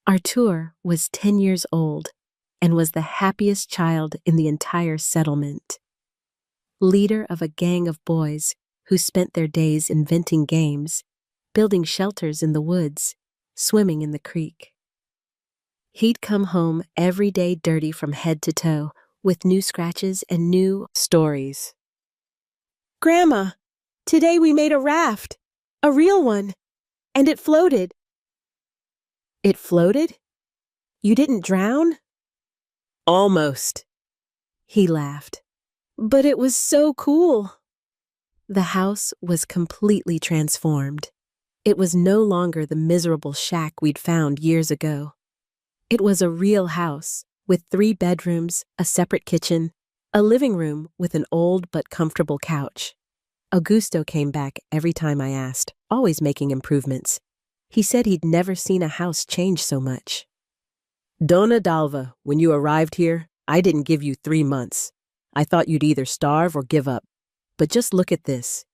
Artur was 10 years old and was the happiest child in the entire settlement. Leader of a gang of boys who spent their days inventing games, building shelters in the woods, swimming in the creek. He'd come home every day dirty from head to toe, with new scratches and new stories. Grandma, today we made a raft, a real one, and it floated. It floated? You didn't drown? Almost. He laughed. But it was so cool. The house was completely transformed. It was no longer the miserable shack we'd found years ago. It was a real house, with 3 bedrooms, a separate kitchen, a living room with an old but comfortable couch. Augusto came back every time I asked, always making improvements. He said he'd never seen a house change so much. Dona Dalva, when you arrived here, I didn't give you 3 months. I thought you'd either starve or give up. But just look at this.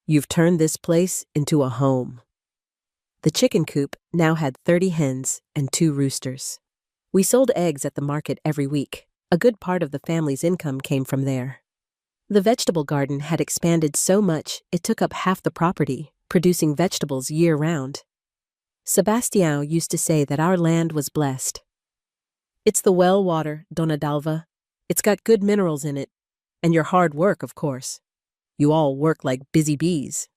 You've turned this place into a home. The chicken coop now had 30 hens and 2 roosters. We sold eggs at the market every week. A good part of the family's income came from there. The vegetable garden had expanded so much it took up half the property, producing vegetables year-round. Sebastião used to say that our land was blessed. It's the well water, Dona Dalva. It's got good minerals in it. And your hard work, of course. You all work like busy bees.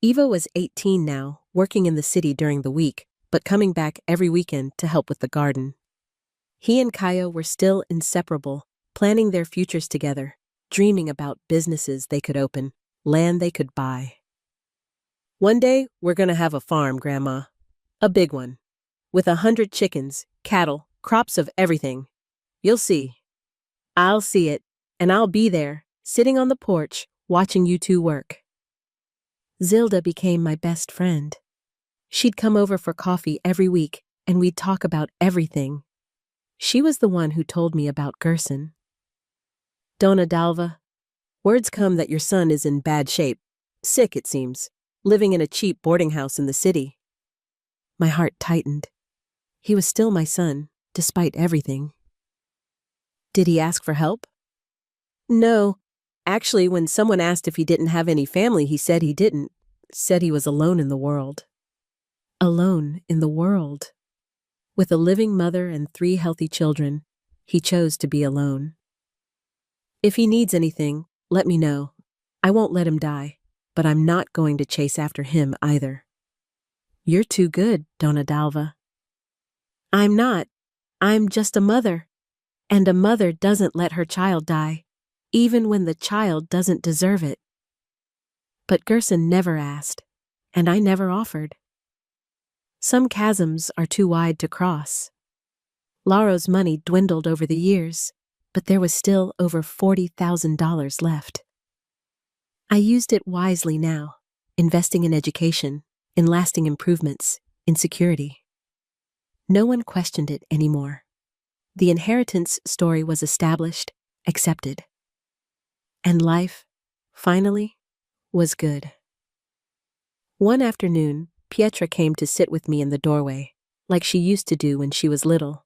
Eva was 18 now, working in the city during the week, but coming back every weekend to help with the garden. He and Caio were still inseparable, planning their futures together, dreaming about businesses they could open, land they could buy. One day, we're going to have a farm, Grandma. A big one. With 100 chickens, cattle, crops of everything. You'll see. I'll see it, and I'll be there, sitting on the porch, watching you 2 work. Zilda became my best friend. She'd come over for coffee every week, and we'd talk about everything. She was the one who told me about Gerson. Dona Dalva, words come that your son is in bad shape. Sick, it seems, living in a cheap boarding house in the city. My heart tightened. He was still my son, despite everything. Did he ask for help? No. Actually, when someone asked if he didn't have any family, he said he didn't. Said he was alone in the world. Alone in the world. With a living mother and 3 healthy children, he chose to be alone. If he needs anything, let me know. I won't let him die, but I'm not going to chase after him either. You're too good, Dona Dalva. I'm not. I'm just a mother. And a mother doesn't let her child die, even when the child doesn't deserve it. But Gerson never asked, and I never offered. Some chasms are too wide to cross. Lauro's money dwindled over the years, but there was still over $40,000 left. I used it wisely now, investing in education, in lasting improvements, in security. No one questioned it anymore. The inheritance story was established, accepted. And life, finally, was good. One afternoon, Pietra came to sit with me in the doorway, like she used to do when she was little.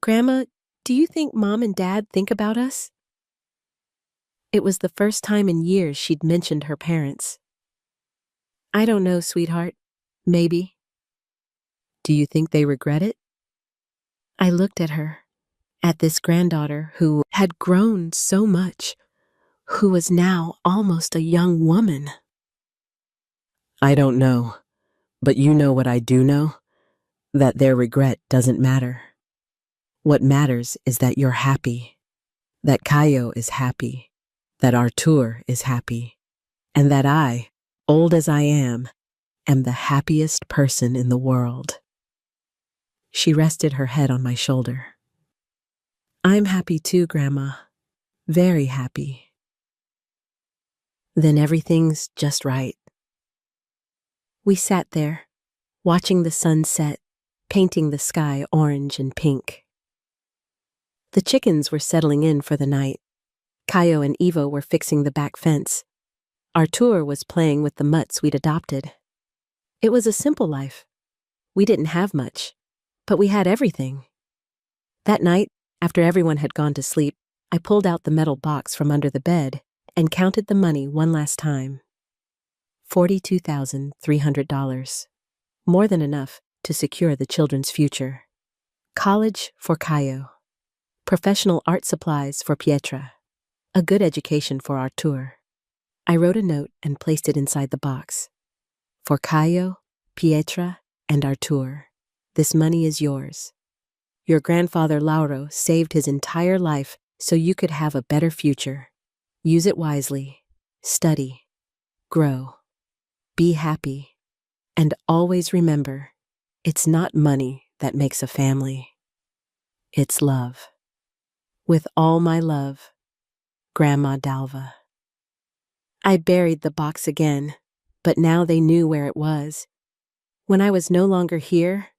Grandma, do you think Mom and Dad think about us? It was the first time in years she'd mentioned her parents. I don't know, sweetheart. Maybe. Do you think they regret it? I looked at her, at this granddaughter who had grown so much, who was now almost a young woman. I don't know, but you know what I do know? That their regret doesn't matter. What matters is that you're happy, that Caio is happy, that Artur is happy, and that I, old as I am the happiest person in the world." She rested her head on my shoulder. "I'm happy too, Grandma. Very happy." "Then everything's just right." We sat there, watching the sun set, painting the sky orange and pink. The chickens were settling in for the night. Caio and Ivo were fixing the back fence. Artur was playing with the mutts we'd adopted. It was a simple life. We didn't have much, but we had everything. That night, after everyone had gone to sleep, I pulled out the metal box from under the bed and counted the money one last time. $42,300. More than enough to secure the children's future. College for Caio. Professional art supplies for Pietra. A good education for Artur. I wrote a note and placed it inside the box. "For Caio, Pietra, and Artur, this money is yours. Your grandfather Lauro saved his entire life so you could have a better future. Use it wisely. Study. Grow. Be happy. And always remember, it's not money that makes a family. It's love. With all my love, Grandma Dalva." I buried the box again, but now they knew where it was. When I was no longer here,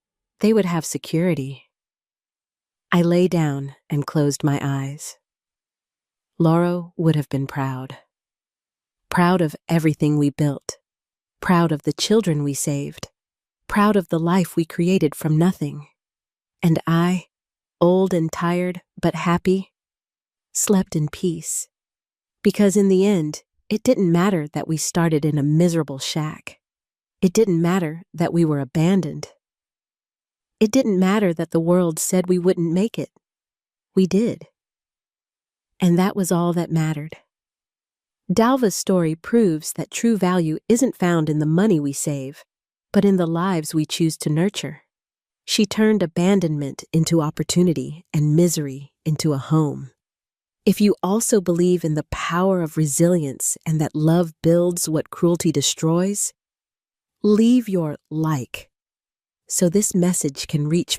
they would have security. I lay down and closed my eyes. Lauro would have been proud. Proud of everything we built. Proud of the children we saved. Proud of the life we created from nothing. And I, old and tired but happy, slept in peace. Because in the end, it didn't matter that we started in a miserable shack. It didn't matter that we were abandoned. It didn't matter that the world said we wouldn't make it. We did. And that was all that mattered. Dalva's story proves that true value isn't found in the money we save, but in the lives we choose to nurture. She turned abandonment into opportunity and misery into a home. If you also believe in the power of resilience and that love builds what cruelty destroys, leave your like so this message can reach more.